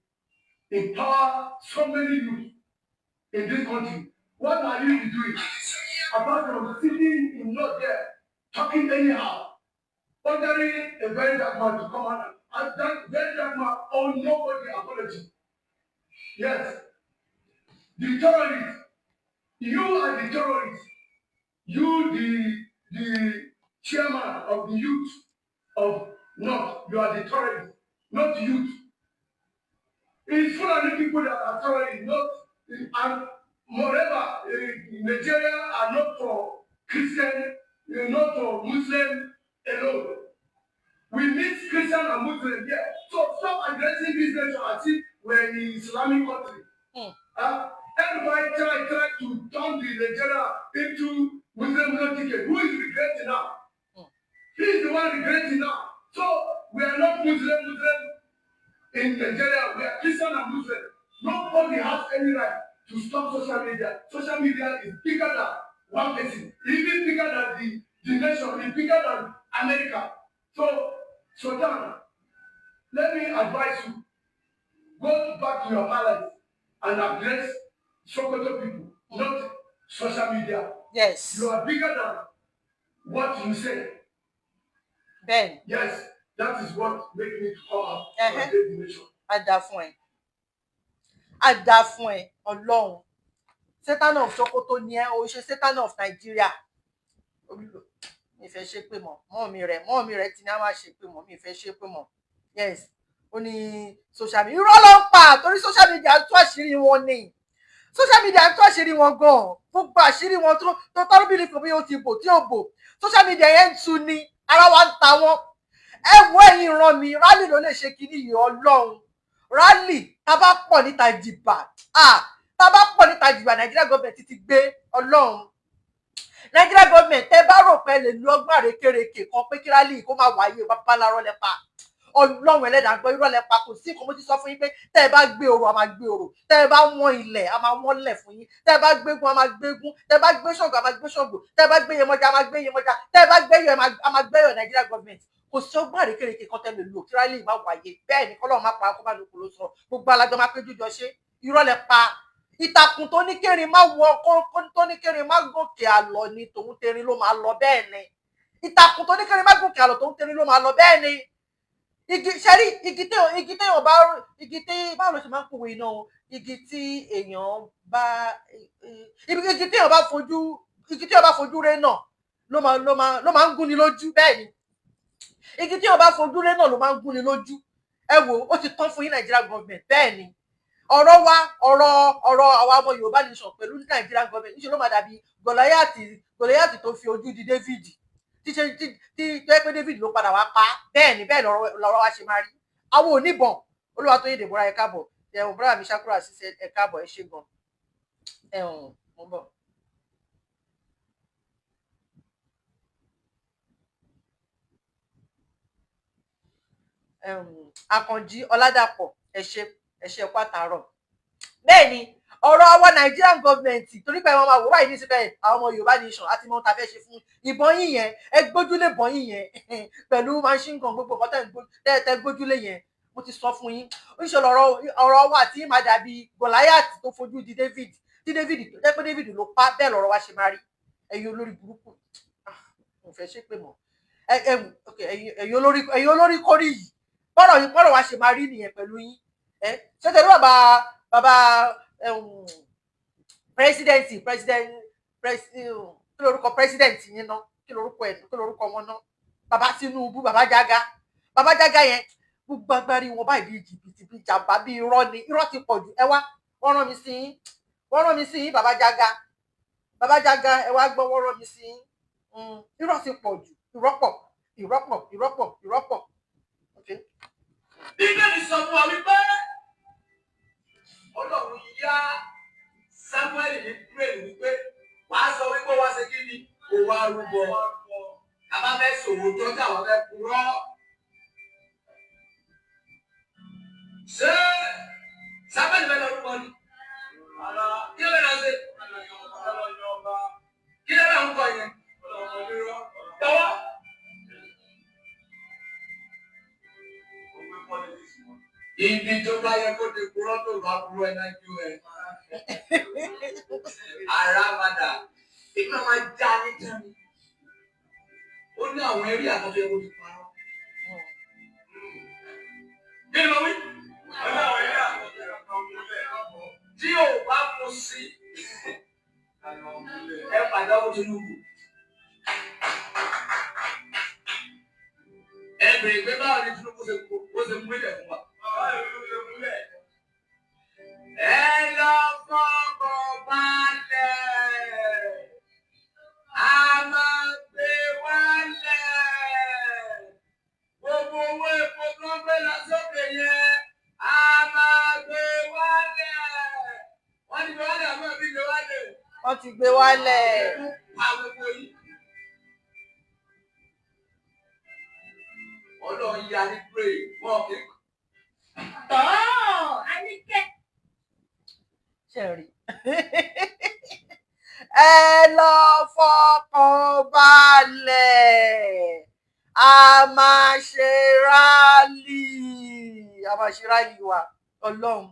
empower so many youth in this country. What are you doing? Apart from sitting in not there, talking anyhow, ordering a very dark man to come out and And that man owe nobody apology. Yes. The terrorists. You are the terrorists. You, the chairman of the youth of North, you are the terrorist, not the youth. It's full of the people that are terrorists, not, and moreover, Nigeria are not for Christian, not for Muslim alone. We mix Christian and Muslim here. So stop addressing this nation as if we're in Islamic country. Everybody try to turn the Nigeria into Muslim ticket. Who is regretting now? He is the one regretting now. So we are not Muslim in Nigeria. We are Christian and Muslim. Nobody has any right to stop social media. Social media is bigger than one person. Even bigger than the nation. It's bigger than America. So, Sultan, let me advise you. Go back to your palace and address Sokoto people, not social media. Yes. You are bigger than what you say. Ben. Yes, that is what made me to come out and save the nation. Ada fún ẹ, Ọlọ́run. Satan of Sokoto ni ẹ, o ṣe Satan of Nigeria. Mi fẹ́ ṣe pé mọ́. Mọ́ mi rẹ̀ tí ní a máa ṣe pé mọ́, mi fẹ́ ṣe pé mọ́. Yes. Ó ní social media. Irọ́ ló ń pa torí social media tú àṣírí wọn ni. Social media tú àṣírí wọn gan. Gbogbo àṣírí wọn tó tọ́rọ́ bí nìkan bí ó ti bò tí ó bò. Social media yẹn ń tu ni. Ara wa ń ta wọn. Ẹ wo ẹ̀yin ràn mí rally ló lè ṣe kíní yìí Ọlọ́run. Rally tá bá pọ̀ níta jìbà. Tá bá pọ̀ níta jìbà Nigeria government ti gbé Ọlọ́run. Nigeria government tẹ́ bá rò pé lè lu ọgbọ́n àrékérekè kan pé kí rally kó má wáyé bàbá lárọ́ lẹ́pa. Ọlọ́run ẹlẹ́dàá gbọ́ irọ́ lẹ́pa kò sí nǹkan mo ti sọ fún yín pé tẹ́ ẹ bá gbé oro a máa gbé oro, tẹ́ ẹ bá wọ́n ilẹ̀ a máa wọ́n lẹ̀ fún yín, tẹ́ ẹ bá gbégun a máa gbégun, tẹ́ ẹ bá gbé Ṣàngó a máa gbé Ṣàngó, tẹ́ ẹ bá gbé Yemọja a máa gbé Yemọja, tẹ́ ẹ bá gbé Yọ̀ a máa gbé Yọ̀ Nigeria government. Kò sí ọgbọ́n àrékérekè kan tẹ́ lè lò kí rally má wáyé bẹ́ẹ̀ ni kọ́lọ́run má pa kó má lóko ló sọ gbogbo alájọ máa péjú jọ ṣe irọ́ lẹ́pa. Ìtàkùn tó ní kérin má wọ tó ní kérin má gòkè àlọ ni tòun terin ló máa lọ bẹ́ẹ̀ ni. Ìtàkùn tó ní kérin má gòkè àlọ tòun terin ló máa lọ bẹ́ẹ̀ ni. Igi ṣẹ́rí igi téèyàn bá igi tí báwo ló ṣe máa ń pòwe iná o igi tí èèyàn bá igi téèyàn bá fojú ré náà ló máa ń gúnni lójú bẹ́ẹ̀ ni. Igi téèyàn bá fojú ré náà ló máa ń gúnni lójú. Ẹ wò ó ti tán fún yín Nigeria government bẹ́ẹ̀ ni. Ọ̀rọ̀ àwa ọmọ Yorùbá nation pẹ̀lú Nigeria government níṣẹ́ ló máa dàbí Gòláyàtì tó fi ojú di David tí pé David ló padà wá pa bẹ́ẹ̀ ni bẹ́ẹ̀ lọ́rọ̀ wa ṣe máa rí. Àwọn oníbọn Olúwa tó yé Deborah ẹ káàbọ̀ ẹ̀hún brother mi Shakura ṣiṣẹ́ ẹ káàbọ̀ ẹ ṣe gan ẹ̀hún mo ń bọ̀. Àkànjí Ọládàpọ̀ ẹ ṣe pàtàrọ̀. Bẹ́ẹ̀ ni ọ̀rọ̀ àwọn Nigerian government torí pé wọ́n máa wò báyìí ní síbẹ̀ àwọn ọmọ Yorùbá nation àti mọ́ ta fẹ́ ṣe fún ìbọn yín yẹn ẹ gbójúlé ìbọn yín yẹn pẹ̀lú machine gun gbogbo nǹkan tẹ́ gbójúlé yẹn mo ti sọ fún yín oníṣẹ́ ọ̀rọ̀ wa àti máa dàbí Gòláyàtì tó fojú di David tí David jẹ́ pé David ló pa bẹ́ẹ̀ lọ́rọ̀ wa ṣe máa rí ẹ̀yin olórí burúkú mo fẹ́ ṣépè mọ́ ẹ̀yin olórí kórì yìí bọ́rọ̀ wa ṣe máa rí nìyẹn pẹ̀lú yín ṣé tẹ̀lé bàbá president kí lorúkọ president yín ná kí lorúkọ wọn ná bàbá Tinubu bàbá Jágá yẹn gbogbo agbárí wọn báyìí bíi jìbìtì bíi jàmbá bíi irọ́ ti pọ̀ jù ẹ wá wọ́n rán mi sí yín bàbá Jágá ẹ wá gbọ́ wọ́n rán mi sí yín irọ́ ti pọ̀ jù ìrọ́pọ̀. Bíbélì sọ fún wa wípé Ọlọ́run yá Samuel ní pírẹ́lì wípé wàá sọ wípé wá ṣe kí ni kò wá rúbọ àbá fẹ́ sòwò tọ́jú àwọn fẹ́ purọ́. Ṣé Samuel fẹ́ lọ rúbọ ni? Kí ló lọ ṣe? Kí ló lọ ń kọ yẹn? Tọwọ́. Ibi tó bá yẹ kó ti kúrọ́ tó bá kúrọ́ ẹ̀ náà ju ẹ̀. Ara padà, iná máa já níta ni. Ó ní àwọn eré àtọ́jú ẹ̀kọ́ ti parọ́. Kí ni mo wí? Tí ò bá mú sí ẹ padà ó Tinubu. Ẹ bèrè pé báwo ni Tinubu ṣe mú ilẹ̀ fún wa. Ẹ lọ fọkàn balẹ̀, a máa gbé wálẹ̀. Gbogbo owó epo tó ń gbé lọ sókè yẹn, a máa gbé wálẹ̀. Wọ́n ti gbé wálẹ̀ àbí wọ́n ti gbé wálẹ̀? Wọ́n ti gbé wálẹ̀. Ọlọ́run yá ní pray wọ́n kì í. Àníkẹ́. Ṣé rí? Ẹ lọ fọkàn balẹ̀. A máa ṣe rálì. A máa ṣe rálì wa. Ọlọ́run.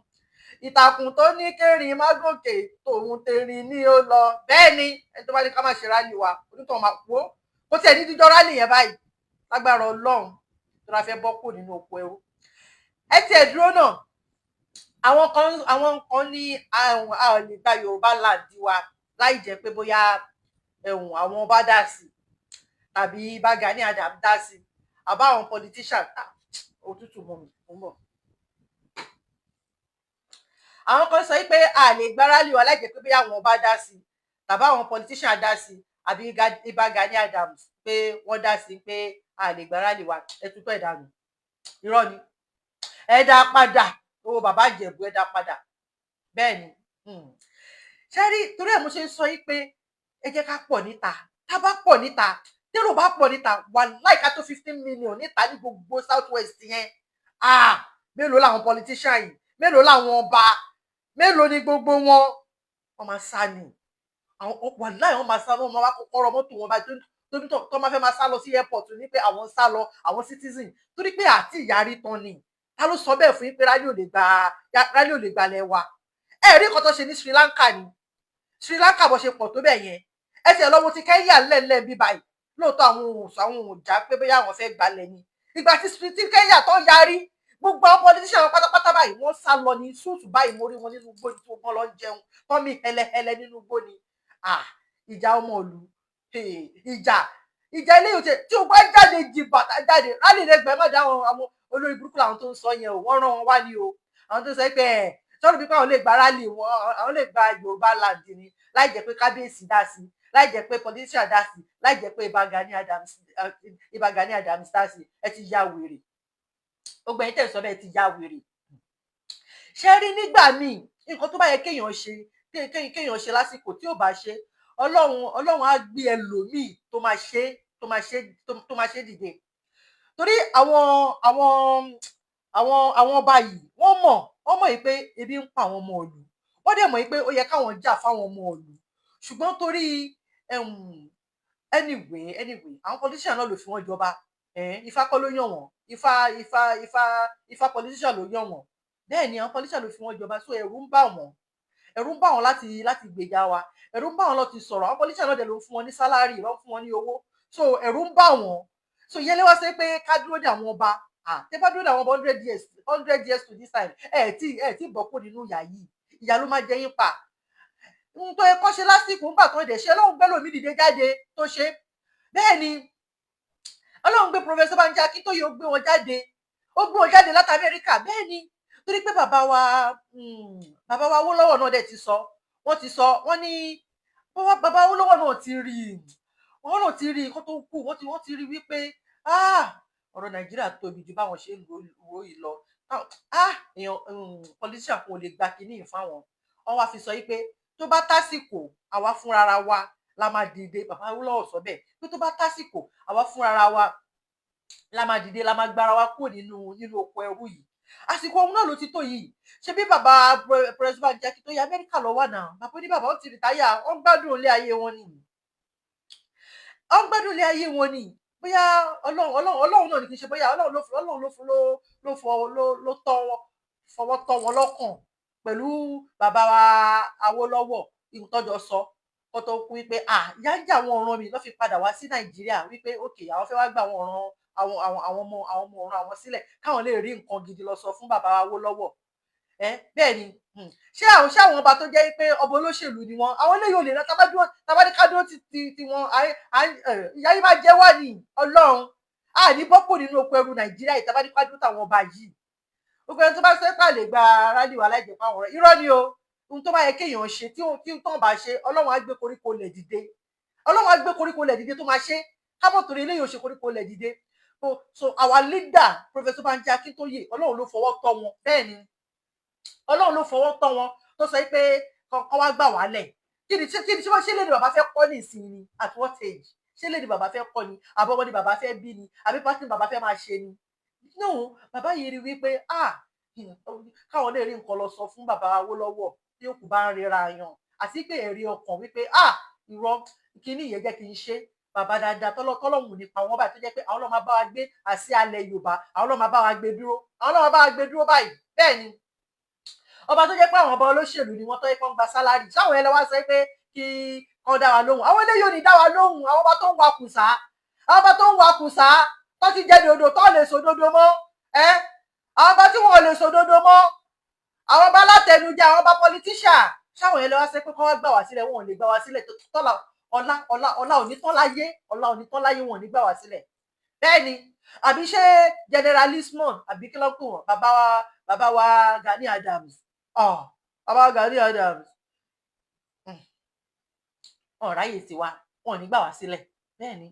Ìtàkùn tó ní kérin má gòkè tòun tèrin ní ó lọ. Bẹ́ẹ̀ ni ẹni tó bá ní ká máa ṣe rálì wa. Onítọ̀ máa wó. Kó tiẹ̀ ní dídọ́ rálì yẹn báyìí. Lágbára Ọlọ́run tó ra fẹ́ bọ́ kù nínú oko ẹrú. Ẹ tiẹ̀ dúró náà. Àwọn kan ní a ò lè gba Yorùbá land wa láì jẹ́ pé bóyá àwọn bá dá sí tàbí bá Gani Adams dá sí àbá àwọn politician òtútù mọ́ mi ó mọ̀. Àwọn kan sọ pé a lè gba rally wa láì jẹ́ pé bóyá àwọn bá dá sí tàbí àwọn politician dá sí àbí bá Gani Adams pé wọ́n dá sí pé a lè gba rally wa ẹ tútọ́ ìdánù irọ́ ni ẹ dá padà owó bàbá Ìjẹ̀bú ẹ dá padà bẹ́ẹ̀ ni ṣé rí torí ẹ̀ mo ṣe ń sọ yìí pé ẹ jẹ́ ká pọ̀ níta tá bá pọ̀ níta tẹ́rò bá pọ̀ níta wà láìka tó 15 million níta ní gbogbo south west yẹn mélòó làwọn politician yìí mélòó làwọn ọba mélòó ni gbogbo wọn máa sá ni àwọn wà láì wọn máa sá lọ wọn máa wá kọ́kọ́rọ́ mọ́tò wọn bá tó máa fẹ́ máa sá lọ sí airport ní pé àwọn sá lọ àwọn citizen torí pé àti ìyàrí tán ni ta ló sọ bẹ́ẹ̀ fún yín pé rálí ò lè gbalẹ̀ wa ẹ rí nǹkan tó ṣe ní Sri Lanka ni Sri Lanka bó ṣe pọ̀ tó bẹ́ẹ̀ yẹn ẹ ti ẹ̀ lọ́wọ́ ti Kenya lẹ́ẹ̀lẹ́ bí báyìí lóòótọ́ àwọn òòjà pé bóyá àwọn fẹ́ gbalẹ̀ ni ìgbà tí Kenya tó yarí gbogbo àwọn politician wọn pátápátá báyìí wọ́n sá lọ ní súùtù báyìí mo rí wọn nínú igbó tí wọ́n lọ ń jẹun tọ́mí hẹlẹhẹlẹ nínú igbó ni ìjà ọmọ ìlú ìjà ilé tí o bá jáde jìbàtà jáde rálì lẹgbẹẹ má dá àwọn olórí burúkú làwọn tó ń sọ yẹn o wọ́n rán wọn wá ní o àwọn tó ń sọ pé sọ́dún pípẹ́ àwọn lè gba rálì wọn àwọn lè gba Yorùbá land ni láì jẹ́ pé kábíyèsí dá sí láì jẹ́ pé politician dá sí láì jẹ́ pé Ìbà Gani Adams dá sí ẹ ti ya wèrè gbogbo ẹ̀yin tẹ́ sọ bẹ́ẹ̀ ti ya wèrè ṣé rí nígbà míì nǹkan tó bá yẹ kéèyàn ṣe lásìkò tí ò bá ṣe Ọlọ́run á gbé ẹlòmíì tó máa ṣe dìde torí àwọn ọba yìí wọ́n mọ̀ yìí pé ebi ń pa àwọn ọmọ ìlú wọ́n dẹ̀ mọ̀ yìí pé ó yẹ káwọn jà fáwọn ọmọ ìlú ṣùgbọ́n torí anyway àwọn politician náà ló fi wọ́n jọba Ifá kọ́ ló yàn wọ́n Ifá politician ló yàn wọ́n bẹ́ẹ̀ ni àwọn politician ló fi wọ́n jọba so ẹ̀rù ń bà wọ́n láti gbèjà wa ẹ̀rù ń bà wọ́n láti sọ̀rọ̀ àwọn politician náà dẹ̀ ló fún wọn ní sálárì ló fún wọn ní owó so ẹ̀rù ń bà wọ́n so Yẹlé wá sọ pé ká dúró de àwọn ọba tẹ́ bá dúró de àwọn ọba 100 years to this time tí bọ́ kó nínú ìyà yìí ìyà ló máa jẹ yín pa ohun tó yẹ kó ṣe lásìkò ńgbà tó dẹ̀ ṣe Ọlọ́run gbé lómi dìde jáde tó ṣe bẹ́ẹ̀ ni Ọlọ́run gbé Professor Banji Akintoye ó gbé wọn jáde láti Amẹ́ríkà bẹ́ẹ̀ ni torí pé bàbá wa Awólọ́wọ̀ náà dẹ̀ ti sọ wọ́n ní bàbá Awólọ́wọ̀ náà ti rí kó tó kú wọ́n ti rí wípé ọ̀rọ̀ Nàìjíríà tóbi ju báwọn ṣe ń ro yìí lọ èèyàn politician kò lè gba kínní fáwọn wọ́n wá fi sọ yìí pé tó bá tásìkò àwa fúnra wa la máa dìde bàbá Awólọ́wọ̀ sọ bẹ́ẹ̀ pé tó bá tásìkò àwa fúnra wa la máa dìde la máa gbára wa kúrò nínú oko ẹrú yìí àsìkò ohun náà ló ti tó yìí ṣe bí bàbá Professor Banji Akintoye Amẹ́ríkà lọ wà náà bàbá ní bàbá ó ti rìtáyà ó ń gbádùn ilé ayé wọn ni bóyá Ọlọ́run náà ní kí n ṣe bóyá Ọlọ́run ló fọwọ́ tọ́ wọn lọ́kàn pẹ̀lú bàbá wa Awólọ́wọ̀ ìtọ́jọ sọ kó tó kú wípé ìyà ń jẹ àwọn ọ̀ràn mi ló fi padà wá sí Nàìjíríà wípé òkè àwọn fẹ́ wá gba ọmọ ọ̀run àwọn sílẹ̀ káwọn lè rí nǹkan gidi lọ sọ fún bàbá Awólọ́wọ̀ bẹ́ẹ̀ ni ṣé àwọn ọba tó jẹ́ pé ọba olóṣèlú ni wọ́n àwọn eléyìí ò lè rán tabadikádó ti wọn ìyá yìí máa jẹ́ wà ní Ọlọ́run ní bọ́pọ̀ nínú oko ẹrú Nàìjíríà ìtabadikádó táwọn ọba yìí gbogbo ẹni tó bá sẹ́pà lè gba rálì wà láì jẹ́ fún àwọn irọ́ ni o ohun tó bá yẹ kéèyàn ṣe tí tó bá ṣe Ọlọ́run á gbé koríko lẹ̀ dìde Ọlọ́run á gbé koríko lẹ̀ dìde tó máa ṣe kábọ̀ torí eléyìí ò ṣe koríko lẹ̀ dìde so our leader Professor Banji Akintoye Ọlọ́run ló fọwọ́ tọ́ wọn bẹ́ẹ̀ ni Ọlọ́run ló fọwọ́ tọ́ wọn tó sọ pé kọ́ wá gbà wálẹ̀ kí ni wọ́n ṣe léde bàbá fẹ́ kọ́ ní ìsinmi at what age ṣé léde bàbá fẹ́ kọ́ ni àbọ̀wọ́ ni bàbá fẹ́ bí ni àbí pátí ni bàbá fẹ́ máa ṣe ni no bàbá yìí rí wípé káwọn lè rí nǹkan lọ sọ fún bàbá Awólọ́wọ̀ tí òkú bá ń rira yan àti pé ẹ̀rí ọkàn wípé irọ́ kíní ìyẹn jẹ́ kí n ṣe bàbá dáadáa tọ́lọ́hùn nípa wọn báyìí tó jẹ́ pé àwọn ọlọ́mọ bá wa gbé àsíá alẹ́ Yorùbá àwọn ọlọ́mọ bá wa gbé dúró báyìí bẹ́ẹ̀ ni ọba tó jẹ́ pé àwọn ọba olóṣèlú ni wọ́n tọ́ ipò ń gba sálárì sáwọn ẹlẹ́wà sọ pé kí kan dá wa lóhùn àwọn eléyìí ò ní dá wa lóhùn àwọn ọba tó ń wa kùsà tó ti jẹ́ dòdò tó lè sòdodo mọ́ àwọn ọba tí wọn lè sòdodo mọ́ àwọn ọba alátẹnujẹ àwọn ọba pọlitíṣà sáwọn ẹlẹ́wà sọ pé kí wọ́n gbà wá sílẹ̀ wọn ò lè gbà wá sílẹ̀ tọ́lá ọlá onítán láyé wọn ò ní gbà wá sílẹ̀ bẹ́ẹ̀ ni àbí ṣé generalismon àbí kí ló kù wọn bàbá wa Gani Adams bàbá Gani Adams ráyè tiwa wọn ò ní gbà wá sílẹ̀ bẹ́ẹ̀ ni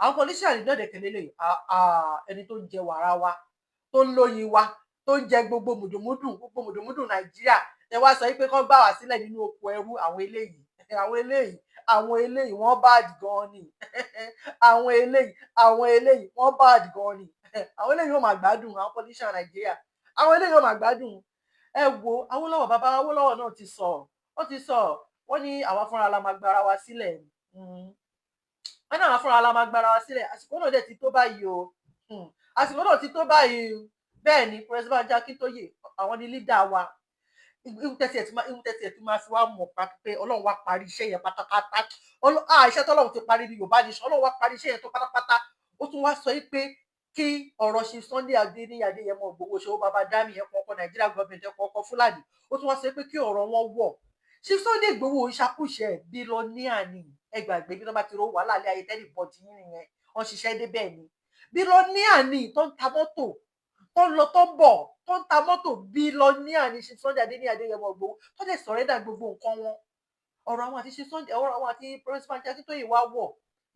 àwọn politician náà dẹ̀kẹ̀lé lè ẹni tó ń jẹ wàrà wa tó ń lóyin wa tó ń jẹ gbogbo mùdùmùdù Nàìjíríà ẹ wá sọ pé kán gbà wá sílẹ̀ nínú oko ẹrú àwọn eléyìí wọ́n bad gan ni àwọn eléyìí wọ́n bad gan ni àwọn eléyìí ò máa gbádùn àwọn politician Nàìjíríà àwọn eléyìí ò máa gbádùn ẹ wo Awólọ́wọ̀ bàbá Awólọ́wọ̀ náà ti sọ wọ́n ní àwa fúnra la máa gbára wa sílẹ̀ wọ́n ní àwa fúnra la máa gbára wa sílẹ̀ àsìkò náà dẹ̀ ti tó báyìí o àsìkò náà ti tó báyìí bẹ́ẹ̀ ni Professor Banji Akintoye àwọn ni leader wa ihun tẹ́tí ẹ̀ tí máa fi wá mọ̀ pé Ọlọ́run wá parí iṣẹ́ yẹn pátápátá iṣẹ́ tọ́lọ́run ti parí ní Yorùbá nation Ọlọ́run wá parí iṣẹ́ yẹn tó pátápátá ó tún wá sọ pé kí ọ̀rọ̀ ṣe Sunday Adéyẹmọ Ìgbòho ṣòwò bàbá dami ẹ̀kọ́ ọkọ̀ Nàìjíríà gọ́ọ̀mẹ̀ntì ẹ̀kọ́ ọkọ̀ Fúlàní ó tún wá sọ pé kí ọ̀rọ̀ wọn wọ̀ ṣe Sunday Ìgbòho ìṣàkóṣe bílọ́níà ni ẹgbàgbé bí wọ́n bá ti rò wàhálà alẹ́ ayé tẹ́lẹ̀ bọ̀dì nìyẹn wọ́n ṣiṣẹ́ débẹ̀ ni bílọ́níà ni tó ń ta mọ́tò tó ń lọ tó ń bọ̀ tó ń ta mọ́tò bílọ́níà ni ṣe Sunday Adéyẹmọ Ìgbòho tó lè sọ̀rẹ́dà gbogbo nǹkan wọn ọ̀rọ̀ àwọn àti ṣe Sunday ọ̀rọ̀ àwọn àti Professor Banji Akintoye wá wọ̀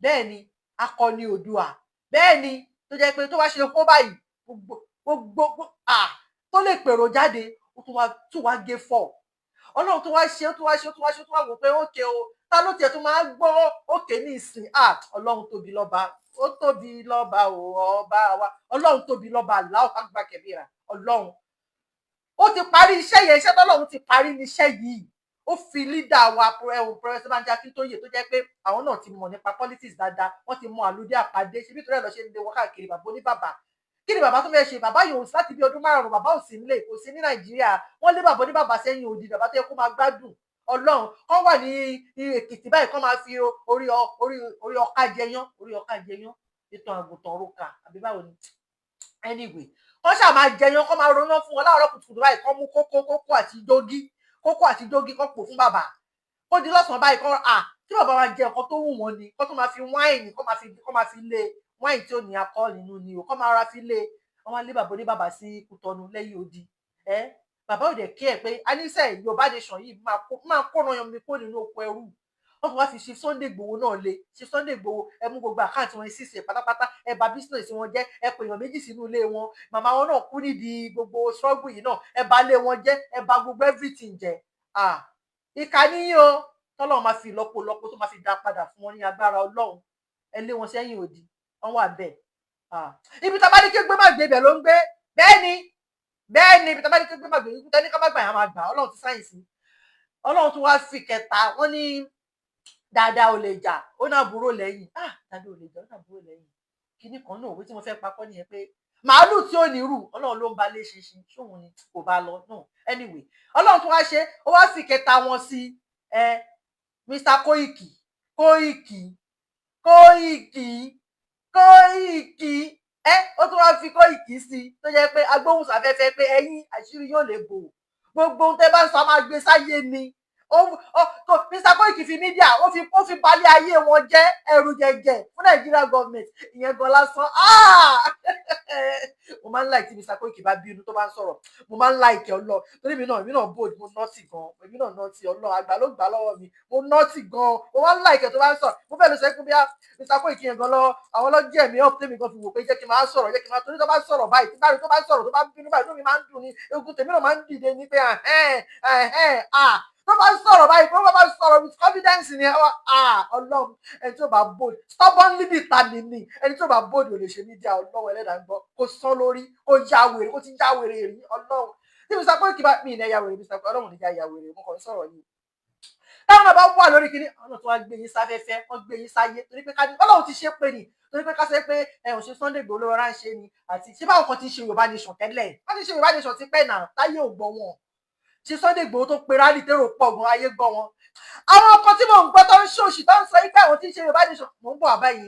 bẹ́ẹ̀ ni akọni Oòduà bẹ́ẹ̀ ni tó jẹ́ pé tó wá ṣe kó báyìí gbogbo tó lè pèrò jáde ó tún wá gé fọ́ Ọlọ́run tó wá wò pé ókè o ta ló tiẹ̀ tó máa gbọ́ òkè ní ìsìn Ọlọ́run tóbi lọ́ba ó tóbi lọ́ba ọba wa Ọlọ́run tóbi lọ́ba Allahu Akbar kabira Ọlọ́run ó ti parí iṣẹ́ yẹn iṣẹ́ tọ́lọ́run ti parí níṣẹ́ yìí ó fi leader wa Professor Banji Akintoye tó jẹ́ pé àwọn náà ti mọ̀ nípa politics dáadáa wọ́n ti mọ àlùdé àpàdé ṣe bí torí ẹ̀ lọ ṣe ń de wọ́n káàkiri bàbá oníbàbà kí ni bàbá tó fẹ́ ṣe bàbá yòó láti bí ọdún márùn-ún bàbá ò sí nílé kò sí ní Nàìjíríà wọ́n lé bàbá oníbàbà sẹ́yìn òdì bàbá tó yẹ kó máa gbádùn Ọlọ́run kán wà ní Èkìtì báyìí kán máa fi orí ọkà jẹyán ètò àgùntàn roka àbí báwo ni anyway kán ṣáà máa jẹyán kán máa ronú fún wọn láàárọ̀ kùtùkùtù báyìí kán mú kókó àti dógí kán pò fún bàbá kó di lọ́sàn-án báyìí kán tí bàbá máa jẹ nǹkan tó wù wọ́n ni kán tó máa fi wáìnì kán máa fi lé wáìnì tí ò ní akọ nínú ni o kán máa ra fi lé wọ́n máa lé bàbá oníbàbà sí Kútọ́nù lẹ́yìn odi bàbá òde kí ẹ pé aníṣẹ́ Yorùbá nation yìí máa kóran yan mi kó nínú oko ẹrú wọ́n fi wá fi ṣe Sunday Igboho náà lé ṣe Sunday Igboho ẹ mú gbogbo àkáǹtì wọn ṣíṣe pátápátá ẹ bà business wọn jẹ́ ẹ pè èèyàn méjì sínú ilé wọn màmá wọn náà kú nídìí gbogbo struggle yìí náà ẹ bà lé wọn jẹ́ ẹ bà gbogbo everything jẹ́ ìkà níyìn o tọ́lọ́run máa fi lọ́pọ̀lọpọ̀ tó máa fi dá padà fún wọn ní agbára Ọlọ́run ẹ lé wọn sẹ́yìn òdì wọ́n wà bẹ́ẹ̀ ibi tá a bá ní kí gbé má gbé ibẹ̀ ló ń gbé bẹ́ẹ̀ ni ibi tá a bá ní kí gbé má gbé ikú tẹ́ni ká má gbà yà máa gbà Ọlọ́run ti sáyẹ̀nsì Ọlọ́run tún wá fi kẹta wọ́n ní dáadáa ò lè jà ó náà búrò lẹ́yìn dáadáa ò lè jà ó náà búrò lẹ́yìn kíní kan náà òwe tí mo fẹ́ papọ̀ nìyẹn pé màálù tí ò ní rù Ọlọ́run ló ń ba lé ṣinṣin ṣóun ni kò bá lọ náà anyway Ọlọ́run tún wá ṣe ó wá fi kẹta wọn sí Mr. Koiki ó tún wá fi Koiki sí tó jẹ́ pé agbóhùnsáfẹ́fẹ́ pé ẹ̀yin àṣírí yóò lè bò gbogbo ohun tẹ́ bá ń sọ máa gbé sáyé ni Mr. Koiki fi mídíà ó fi balẹ̀ ayé wọn jẹ́ ẹrù jẹjẹ fún Nàìjíríà gọọmenti ìyẹn gan lásán mo máa ń láì tí Mr. Koiki bá bínú tó bá ń sọ̀rọ̀ mo máa ń láì kẹ́ ọlọ́ torí èmi náà bold mo nọ́ọ̀tì gan èmi náà nọ́ọ̀tì ọlọ́ àgbà ló gbà lọ́wọ́ mi mo nọ́ọ̀tì gan mo máa ń láì kẹ́ tó bá ń sọ̀rọ̀ mo fẹ́ lọ sẹ́kún bí Mr. Koiki yẹn gan lọ àwọn ọlọ́jẹ́ mi ọ̀pẹ́ mi gan fi wò pé jẹ́ kí n máa sọ̀rọ̀ jẹ́ kí n máa torí tó bá sọ̀rọ̀ báyìí tí báyìí tó bá sọ̀rọ̀ tó bá bínú báyìí tó mi máa ń dùn ní egun tèmi náà máa ń dìde ní pé tó bá sọ̀rọ̀ báyìí tó bá sọ̀rọ̀ with confidence ni ọlọ́run ẹni tó bá bold stubbornly determined ni ẹni tó bá bold ò lè ṣe mídíà ọlọ́run ẹlẹ́dàá ń gbọ́ kó sán lórí kó já wèrè kó ti já wèrè rí ọlọ́run tí Mr. Koiki bá mi ìnẹ́ ya wèrè Mr. Koiki ọlọ́run níjà ya wèrè mo kàn ń sọ̀rọ̀ yìí táwọn náà bá wà lórí kinní àwọn náà tó wá gbé yín sáfẹ́fẹ́ wọ́n gbé yín sáyé torí pé kájí ọlọ́run ti ṣe pé ni torí pé ká sẹ́ pé ẹ̀hún ṣe Sunday Igboho ló ránṣẹ́ ni àti ṣé báwọn kan ti ṣe Yorùbá nation tẹ́lẹ̀ wọ́n ti ṣe Yorùbá nation ti pẹ́ náà táyé ò gbọ́ wọn ṣe Sunday Igboho tó pe rálì tèrò pọ̀ gan ayé gbọ́ wọn àwọn ọkọ tí mò ń gbọ́ tó ń ṣòṣì tó ń sọ pé àwọn tí ń ṣe Yorùbá nation mò ń bọ̀ àbáyé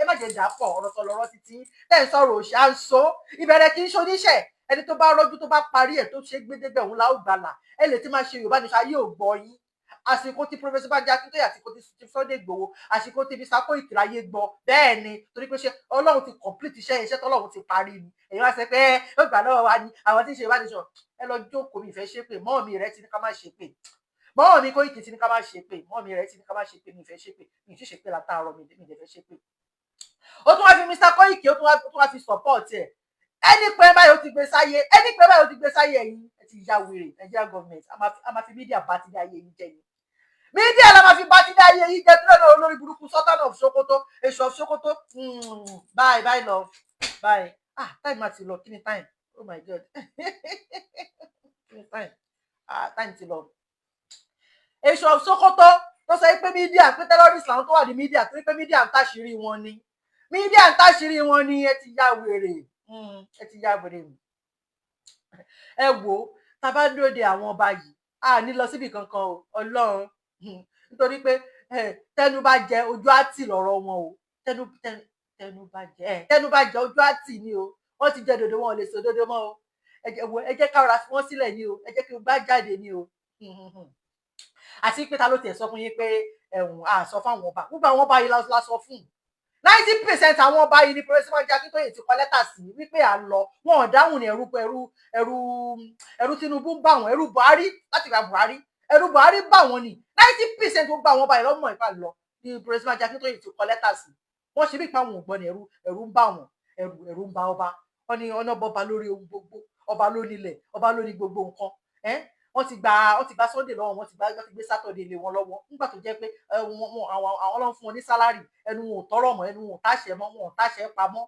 ẹ má jẹ́ jà pọ̀ ọ̀rọ̀ sọ lọ́rọ́ títí tẹ́ ń sọ̀rọ̀ òṣì à ń so ìbẹ̀rẹ̀ kì í ṣoníṣẹ́ ẹni tó bá rọ́jú tó bá parí ẹ̀ tó ṣe gbédégbẹ̀ òun láò gbàlà ẹ lè ti máa ṣe Yorùbá nation ayé ò gbọ́ yín àsìkò tí Professor Banji Akintoye àsìkò tí Sunday Igboho àsìkò tí Mr. Koiki láyé gbọ́ bẹ́ẹ̀ ni torí pé ṣe Ọlọ́run ti complete iṣẹ́ tọ́lọ́run ti parí ni èyí wá sẹ pé ó gbà lọ́wọ́ wa ni àwọn tí ń ṣe Yorùbá nation ẹ lọ jókòó mi ìfẹ́ ṣépè mọ́ mi rẹ ti ní ká má ṣépè mọ́ mi Koiki ti ní ká má ṣépè mọ́ mi rẹ ti ní ká má ṣépè mi ìfẹ́ ṣépè mi ìṣe ṣépè látàárọ̀ mi ìdẹ́fẹ́ ṣépè ó tún wá fi Mr. Koiki ó tún wá fi support ẹ̀ ẹni pé báyìí ó ti gbé sáyé ẹ̀yin ẹ ti ya wèrè Nigeria government a máa fi mídíà bá ti dé ayé yìí jẹ́ ni mídíà la máa fi bá ti dé ayé yìí jẹ́ tó lọ́nà olórí burúkú Sultan of Sokoto èso of Sokoto bye love bye time àti lọ kí ni time oh my god kí ni time time ti lọ èso of Sokoto tó sọ pé mídíà pé terrorist làwọn tó wà ní mídíà torí pé mídíà ń táṣìírí wọn ni ẹ ti ya wèrè ẹ wò tá a bá dúró de àwọn ọba yìí a ní lọ síbi kankan o Ọlọ́run nítorí pé tẹnu bá jẹ ojú àtì lọ́rọ̀ wọn o tẹnu bá jẹ ojú àtì ni o wọ́n ti jẹ dòdò wọn ò lè sọ dòdò mọ́ o ẹ jẹ́ ká rọra fi wọ́n sílẹ̀ ni o ẹ jẹ́ kí wọ́n gbá jáde ni o àti pé ta ló tiẹ̀ sọ fún yín pé a sọ fún àwọn ọba gbogbo àwọn ọba yìí la sọ fún 90% àwọn ọba yìí ni Professor Banji Akintoye ti kọ lẹ́tà sí wípé à ń lọ wọn ò dáhùn ní ẹrú Tinubu ń bá wọn ẹrú Buhari láti gba Buhari ẹrú Buhari bá wọn ni 90% gbogbo àwọn ọba yìí lọ́mọ ìfà lọ ni Professor Banji Akintoye ti kọ lẹ́tà sí wọ́n ṣe bí ipa wọn ò gbọ́ ni ẹrú ń bá wọn ẹrú ń bá ọba wọn ni ọ̀nà bọba lórí ohun gbogbo ọba ló nílẹ̀ ọba ló ní gbogbo nǹkan wọ́n ti gba Sunday lọ́wọ́ wọ́n ti gbé Saturday lé wọn lọ́wọ́ nígbà tó jẹ́ pé àwọn Ọlọ́run fún wọn ní sálárì ẹnu wọn ò tọrọ mọ́ ẹnu wọn ò táṣẹ mọ́ wọn ò táṣẹ pamọ́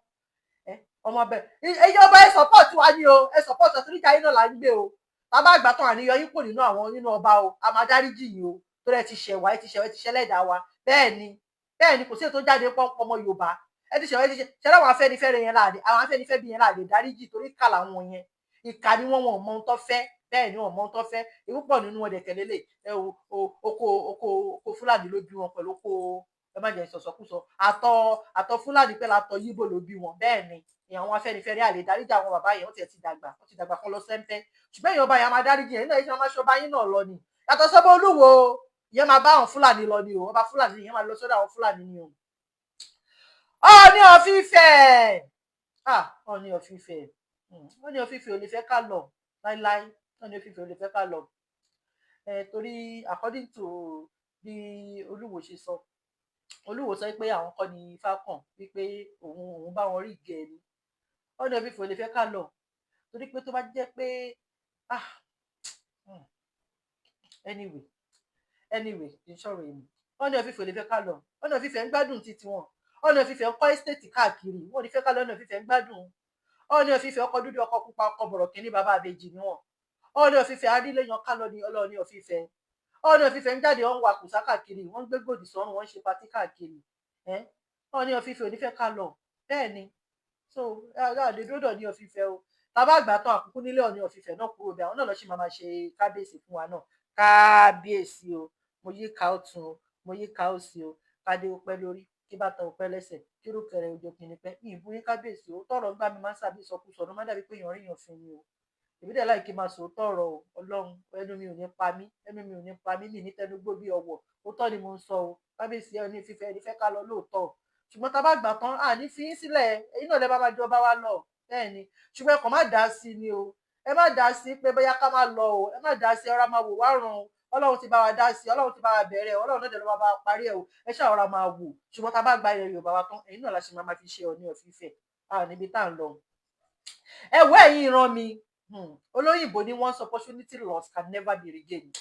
ọmọ bẹ́ẹ̀ èyí ọba ẹ support wa ni o ẹ support ọtúnìjà yín náà là ń gbé o bàbá àgbà tán àníyàn yín kò nínú ọba o a máa dáríjì yìí o tó rẹ ti ṣẹ̀wá ẹ ti ṣẹlẹ́dàá wa bẹ́ẹ̀ ni kò sí ètò jáde ọmọ Yorùbá ẹ ti ṣẹ̀wá ẹ ti ṣẹlẹ́ àwọn Afẹ́nifẹ́re yẹn láàdé àwọn Afẹ́nifẹ́re bí yẹn láàdé dáríjì torí kà làwọn yẹn ìkà ni wọ́n mọ ohun tó fẹ́ bẹ́ẹ̀ ni wọ́n mọ ohun tó fẹ́ ìpúpọ̀ nínú wọn dẹ̀kẹ̀ lélẹ̀ oko Fúlàní ló bí wọn pẹ̀lú oko ẹ má jẹ́ ìsọ̀sọ́kùsọ àtọ̀ Fúlàní pẹ̀lú àtọ̀ Yíbò ló bí wọn bẹ́ẹ̀ ni àwọn Afẹ́nifẹ́re àlè dáríjì àwọn bàbá yẹn wọ́n ti dàgbà kan lọ sẹ́ńpẹ́ ṣùgbọ́n èèyàn ọba yẹn máa dáríjì yẹn náà yẹn máa ṣọba yín náà lọ ni yàtọ̀ sọ́bọ̀ Olúwo yẹn máa bá àwọn Fúlàní lọ ni o ọba Fúlàní yẹn máa lọ sọ́dọ̀ àwọn Fúlàní ni o Ọọ̀ni of Ifẹ̀ Ọọ̀ni of Ifẹ̀ Ọọ̀ni of Ifẹ̀ ò lè fẹ́ ká lọ láíláí Ọọ̀ni of Ifẹ̀ ò lè fẹ́ ká lọ torí according to bí Olúwo ṣe sọ Olúwo sọ pé àwọn kọ́ ni Ifá kàn wípé òun bá wọn rí ìgẹ̀ ni Ọọ̀ni of Ifẹ̀ ò lè fẹ́ ká lọ torí pé tó bá jẹ́ pé anyway ìṣòro èmi Ọọ̀ni of Ifẹ̀ ò lè fẹ́ ká lọ Ọọ̀ni of Ifẹ̀ ń gbádùn títí wọn Ọọ̀ni of Ifẹ̀ ń kọ́ estate káàkiri wọn ò ní fẹ́ ká lọ Ọọ̀ni of Ifẹ̀ ń gbádùn Ọọ̀ni of Ifẹ̀ ọkọ dúdú ọkọ pupa ọkọ bọ̀rọ̀kìnní bàbá àbèjì ni wọn Ọọ̀ni of Ifẹ̀ aríléyan ká lọ ní Ọọ̀ni of Ifẹ̀ Ọọ̀ni of Ifẹ̀ ń jáde wọn wà kùsà káàkiri wọn ń gbé gòdì sọ́run wọn ń ṣe patí káàkiri Ọọ̀ni of Ifẹ̀ ò ní fẹ́ ká lọ bẹ́ẹ̀ ni so àlè dúró Ọọ̀ni of Ifẹ̀ o tàbá àgbà tán àkúkú nílé Ọọ̀ni of Ifẹ̀ náà kúrò bẹ́ẹ̀ àwọn náà lọ sí máa ṣe kábíyèsí fún wa náà kábíyèsí o mo yí ká ọ̀tún o mo yí ká òsì o kádé ó pẹ́ lórí kí bàtà òpẹ́ lẹ́sẹ̀ kí rúkẹrẹ òjò kìíní pẹ́ ní ìbú yín kábíyèsí ó tọ̀rọ̀ gbá mi máa ń sàbí ìsọkúsọ ló má dàbí pé èèyàn ríyàn fún mi o èmi dẹ̀ láì kí n máa sọ tọ̀rọ̀ o Ọlọ́run ẹnu mi ò ní pa mí mi ní tẹnugbó bí ọwọ́ ó tọ́ ni mo ń sọ o kábíyèsí ẹ ní fífẹ́ ẹni fẹ́ ká lọ lóòótọ́ ṣùgbọ́n tá a bá gbà tán àní fi yín sílẹ̀ ẹ̀yin náà lẹ bá máa jọba wa lọ bẹ́ẹ̀ ni ṣùgbọ́n ẹ kàn má dá sí ni o ẹ má dá sí pé bóyá ká má lọ o ẹ má dá sí ọ̀rá máa wò wá ràn o Ọlọ́run ti bá wa dá sí Ọlọ́run ti bá wa bẹ̀rẹ̀ Ọlọ́run náà dẹ̀ ló bá wa parí ẹ̀ o ẹ ṣáà ọ̀rá máa wò ṣùgbọ́n tá a bá gba ilẹ̀ Yorùbá wa tán ẹ̀yin náà la ṣe máa fi ṣe Ọọ̀ni of Ifẹ̀ níbi tá à ń lọ ẹ wọ ẹ̀yin ìran mi olóyìnbó ní once opportunity lost can never be regained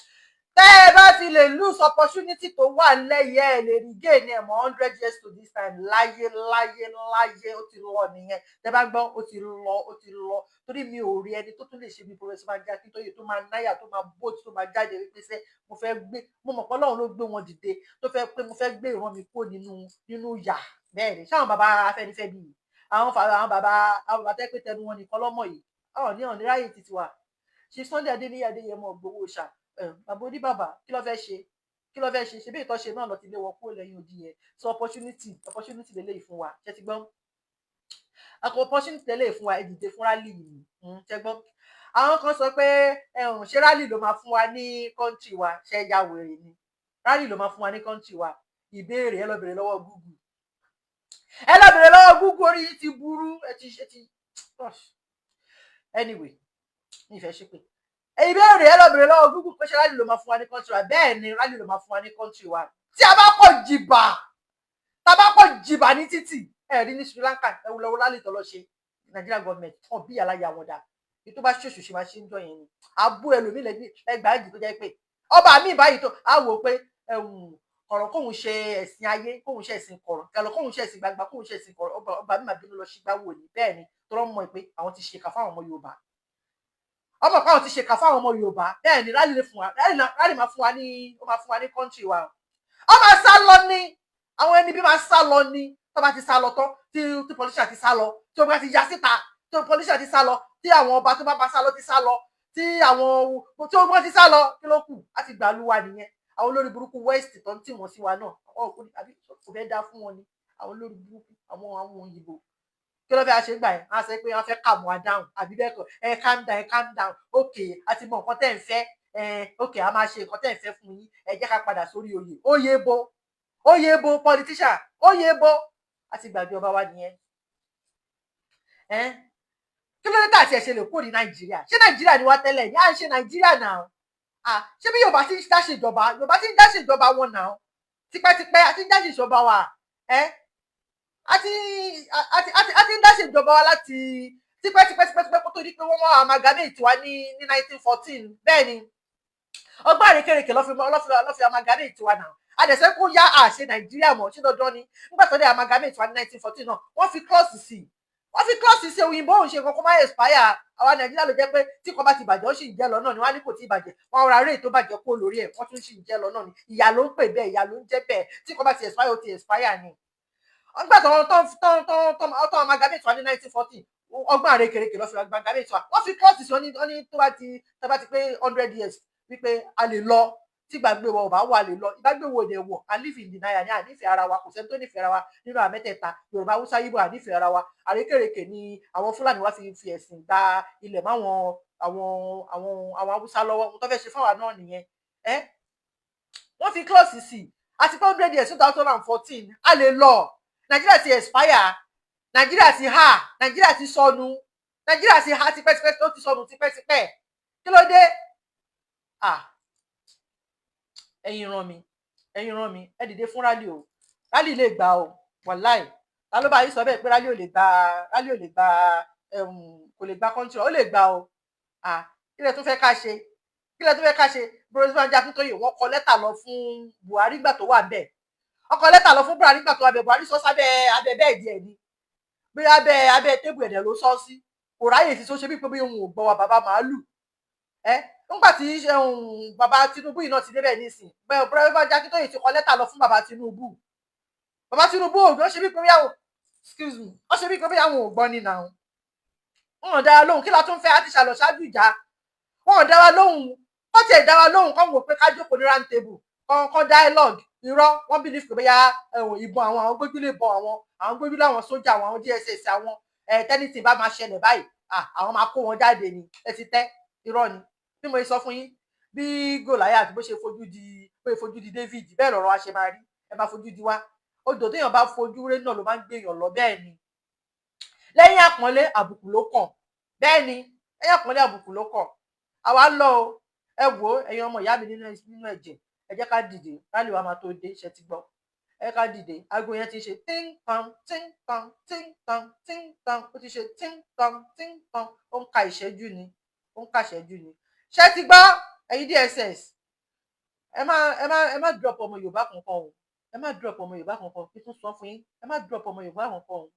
tẹ́ ẹ bá ti lè lose opportunity tó wà lẹ́yẹ ẹ lè regain ẹ̀ mọ́ 100 years to this time láyé ó ti lọ nìyẹn tẹ́ bá gbọ́ ó ti lọ torí mi ò rí ẹni tó tún lè ṣe bí Professor Banji Akíntóyè tó máa náyà tó máa bóòtù tó máa jáde wípé sẹ́ mo mọ̀ pé Ọlọ́run ló gbé wọn dìde tó fẹ́ pé mo fẹ́ gbé ìran mi kúrò nínú yà bẹ́ẹ̀ ni ṣáwọn bàbá Afẹ́nifẹ́ bíi àwọn bàbá tẹ́ pé tẹnu wọn nìkan lọ́mọ yìí ní ráyè títí wa ṣe Sunday Adéníyì Adéyẹmọ Ògbówó ṣá bàbá oníbàbà kí ló fẹ́ ṣe ṣe bí ìtọ́ṣe náà lọ ti lé wọn kúrò lẹ́yìn odi yẹn so opportunity lélẹ́yìí fún wa ṣe ti gbọ́ opportunity lélẹ́yìí fún wa ẹ dìde fún rally yìí ṣe gbọ́ àwọn kan sọ pé ṣé rally ló máa fún wa ní country wa ṣe ya wèrè ni rally ló máa fún wa ní country wa ìbéèrè ẹ lọ bèrè lọ́wọ́ Google orí yìí ti burú ẹ ti anyway ní ìfẹ́ ṣe pé ìbéèrè ẹ lọ bèrè lọ́wọ́ Google pé ṣé rally ló máa fún wa ní country wa bẹ́ẹ̀ ni rally ló máa fún wa ní country wa tí a bá pọ̀ jìbà ní títì ẹ rí ní Sri Lanka ẹ wò lọ́wọ́ rally tó lọ ṣe Nigeria government wọn bí aláya wọn dá èyí tó bá ṣèṣù ṣe máa ṣe ń jọ yẹn ni abú ẹlòmíì lẹgbàá ìdí tó jẹ́ pé ọba mi báyìí tó á wò pé ọ̀rọ̀ kóhun ṣe ẹ̀sìn ayé kóhun ṣe ẹ̀sìn kọ̀rọ̀ kẹlọ̀ kóhun ṣe ẹ̀sìn gbangba kóhun ṣe ẹ̀sìn kọ̀rọ̀ ọba mi máa bínú lọ sígbà wò ní bẹ́ẹ̀ ni tó rọ́ mọ̀ pé àwọn ti ṣèkà fáwọn ọmọ Yorùbá ọmọ kan ti ṣèkà fáwọn ọmọ Yorùbá bẹ́ẹ̀ ni rally máa fún wa ní country wa ọ máa sá lọ ní àwọn ẹni bí máa sá lọ ní tó bá ti sá lọ tán tí politician ti sá lọ tí ọba ti ya síta tí politician ti sá lọ tí àwọn ọba tó bá sá lọ ti sá lọ tí àwọn tí wọ́n ti sá lọ kí ló kù láti gbà lúwa nìyẹn àwọn olórí burúkú west tó ń tì wọ́n sí wa náà àbí kò fẹ́ dá fún wọn ni àwọn olórí burúkú àwọn òyìnbó kí ló fẹ́ ṣe gbà yẹn á sọ pé wọ́n fẹ́ calm wa down àbí bẹ́ẹ̀ kọ́ calm down okay àti mọ nǹkan tẹ́ ń fẹ́ okay a máa ṣe nǹkan tẹ́ ń fẹ́ fún yín ẹ jẹ́ ká padà sórí oyè bo politician oyè bo àti gbàgbé ọba wa nìyẹn kí ló dé tà tí ẹ ṣe lè kó ní Nàìjíríà ṣé Nàìjíríà ni wá tẹ́lẹ̀ ní à ń ṣe Nàìjíríà náà ṣé bí Yorùbá ti ń dá ṣèjọba wọn náà tipẹ́tipẹ́ àti ń dá ṣèjọba wa àti ń dá ṣèjọba wa láti tipẹ́tipẹ́ kó tó di pé wọ́n wá amalgamate wa ní 1914 bẹ́ẹ̀ ni ọgbọ́n àrékèrèkè lọ́ fi amalgamate wa náà adẹ̀sẹ̀ kó yá àṣẹ Nàìjíríà mọ̀ ṣé dandan ni nígbà tó dé amalgamate wa ní 1914 náà wọ́n fi klọ́ọ̀sì sí òyìnbó òun ṣe nǹkan kó má expire àwa Nàìjíríà ló jẹ́ pé tí kan bá ti bàjẹ́ ó sì ń jẹ́ lọ náà ni wọ́n á ní kò tí ì bàjẹ́ wọ́n ra rèé tó bàjẹ́ kó lórí ẹ̀ wọ́n tún sì ń jẹ́ lọ náà ni ìyà ló ń pè bẹ́ẹ̀ ìyà ló ń jẹ́ bẹ́ẹ̀ tí kan bá ti expire ó ti expire ni. nígbà tó amalgamate wa ní 1914 ọgbọ́n àrékèrèkè lọ́ fi amalgamate wa wọ́n fi klọ́ọ̀sì sí wọn ní tó bá ti pé 100 years wípé a lè lọ tí gbàgbé wa ò bá wà lè lọ ìgbàgbé wo lè wọ a live in denial ní ànífẹ̀ẹ́ ara wa kò sẹ́ni tó nífẹ̀ẹ́ ara wa nínú àmẹ́tẹ̀ẹ̀ta Yorùbá Haúsá Ìgbò ànífẹ̀ẹ́ ara wa àrékèrèkè ni àwọn Fúlàní wa fi ẹ̀sìn gba ilẹ̀ máwọn àwọn Haúsá lọ́wọ́ ohun tó fẹ́ ṣe fáwa náà nìyẹn wọ́n fi klọ́ọ̀sì sí àti pé 100 years 2014 a lè lọ Nàìjíríà ti expire Nàìjíríà ti sọnù Nàìjíríà ti ha tipẹ́tipẹ́ tó ti sọnù tipẹ́tipẹ́ kí ló dé ẹ̀yin ràn mí ẹ dìde fún rally o rally lè gbà o wàláì ta ló bá yín sọ bẹ́ẹ̀ pé rally ò lè gbà kò lè gbà country ó lè gbà o kí lẹ tún fẹ́ ká ṣe Professor Banji Akíntóyè wọ́n kọ lẹ́tà lọ fún Buhari gbà tó wà bẹ́ẹ̀ ọkọ lẹ́tà lọ fún Buhari gbà tó wà bẹ́ẹ̀ Buhari sọ sábẹ́ abẹ́ bẹ́ẹ̀dì ẹ̀ ni bí abẹ́ tébù ẹ̀dẹ̀ ló sọ sí kò ráyè sí tó ṣe bí pé bí òun ò gbọ́ wa bàbá màálù nígbà tí bàbá Tinubu yìí náà ti débẹ̀ nísìn bẹ́ẹ̀ Professor Banji Akíntóyè ti kọ lẹ́tà lọ fún bàbá Tinubu ó ṣe bí pé bí àwọn ò gbọ́ ni náà wọn ò dára lóhùn kí la tún fẹ́ àti ṣàlọ̀ ṣáájú ìjà wọn ò dára lóhùn wọ́n ti dára lóhùn kọ́ wò pé ká jókòó ní round table kan dialogue irọ́ wọ́n believe pé bóyá ìbọn àwọn gbójúlé bọ àwọn gbójúlé àwọn sójà àwọn DSS àwọn tẹ́nìtì bá máa ṣẹlẹ̀ báyìí àwọn máa kó wọn jáde ni ẹ ti tẹ́ irọ́ ni bí mo sọ fún yín bí Gòláyátì bó ṣe fojú di David bẹ́ẹ̀ lọ́rọ̀ wa ṣe máa rí ẹ máa fojú di wá odò téèyàn bá fojú ré náà ló máa ń gbé èèyàn lọ bẹ́ẹ̀ ni lẹ́yìn àpọ́nlé àbùkù ló kàn bẹ́ẹ̀ ni lẹ́yìn àpọ́nlé àbùkù ló kàn àwa lọ o ẹ wò ó ẹ̀yin ọmọ ìyá mi nínú ẹ̀jẹ̀ ẹ jẹ́ ká dìde rálì wa máa tó dé ṣe ti gbọ́ ẹ ká dìde aago yẹn ti ṣe tíntàn tíntàn tíntàn tíntàn ó ti ṣe tíntàn tíntàn ó ń ka ìṣẹ́jú ni ṣe ti gbọ́ ẹ̀yin DSS ẹ má drop ọmọ Yorùbá kankan o ẹ má drop ọmọ Yorùbá kankan kí tún sọ fún yín ẹ má drop ọmọ Yorùbá kankan o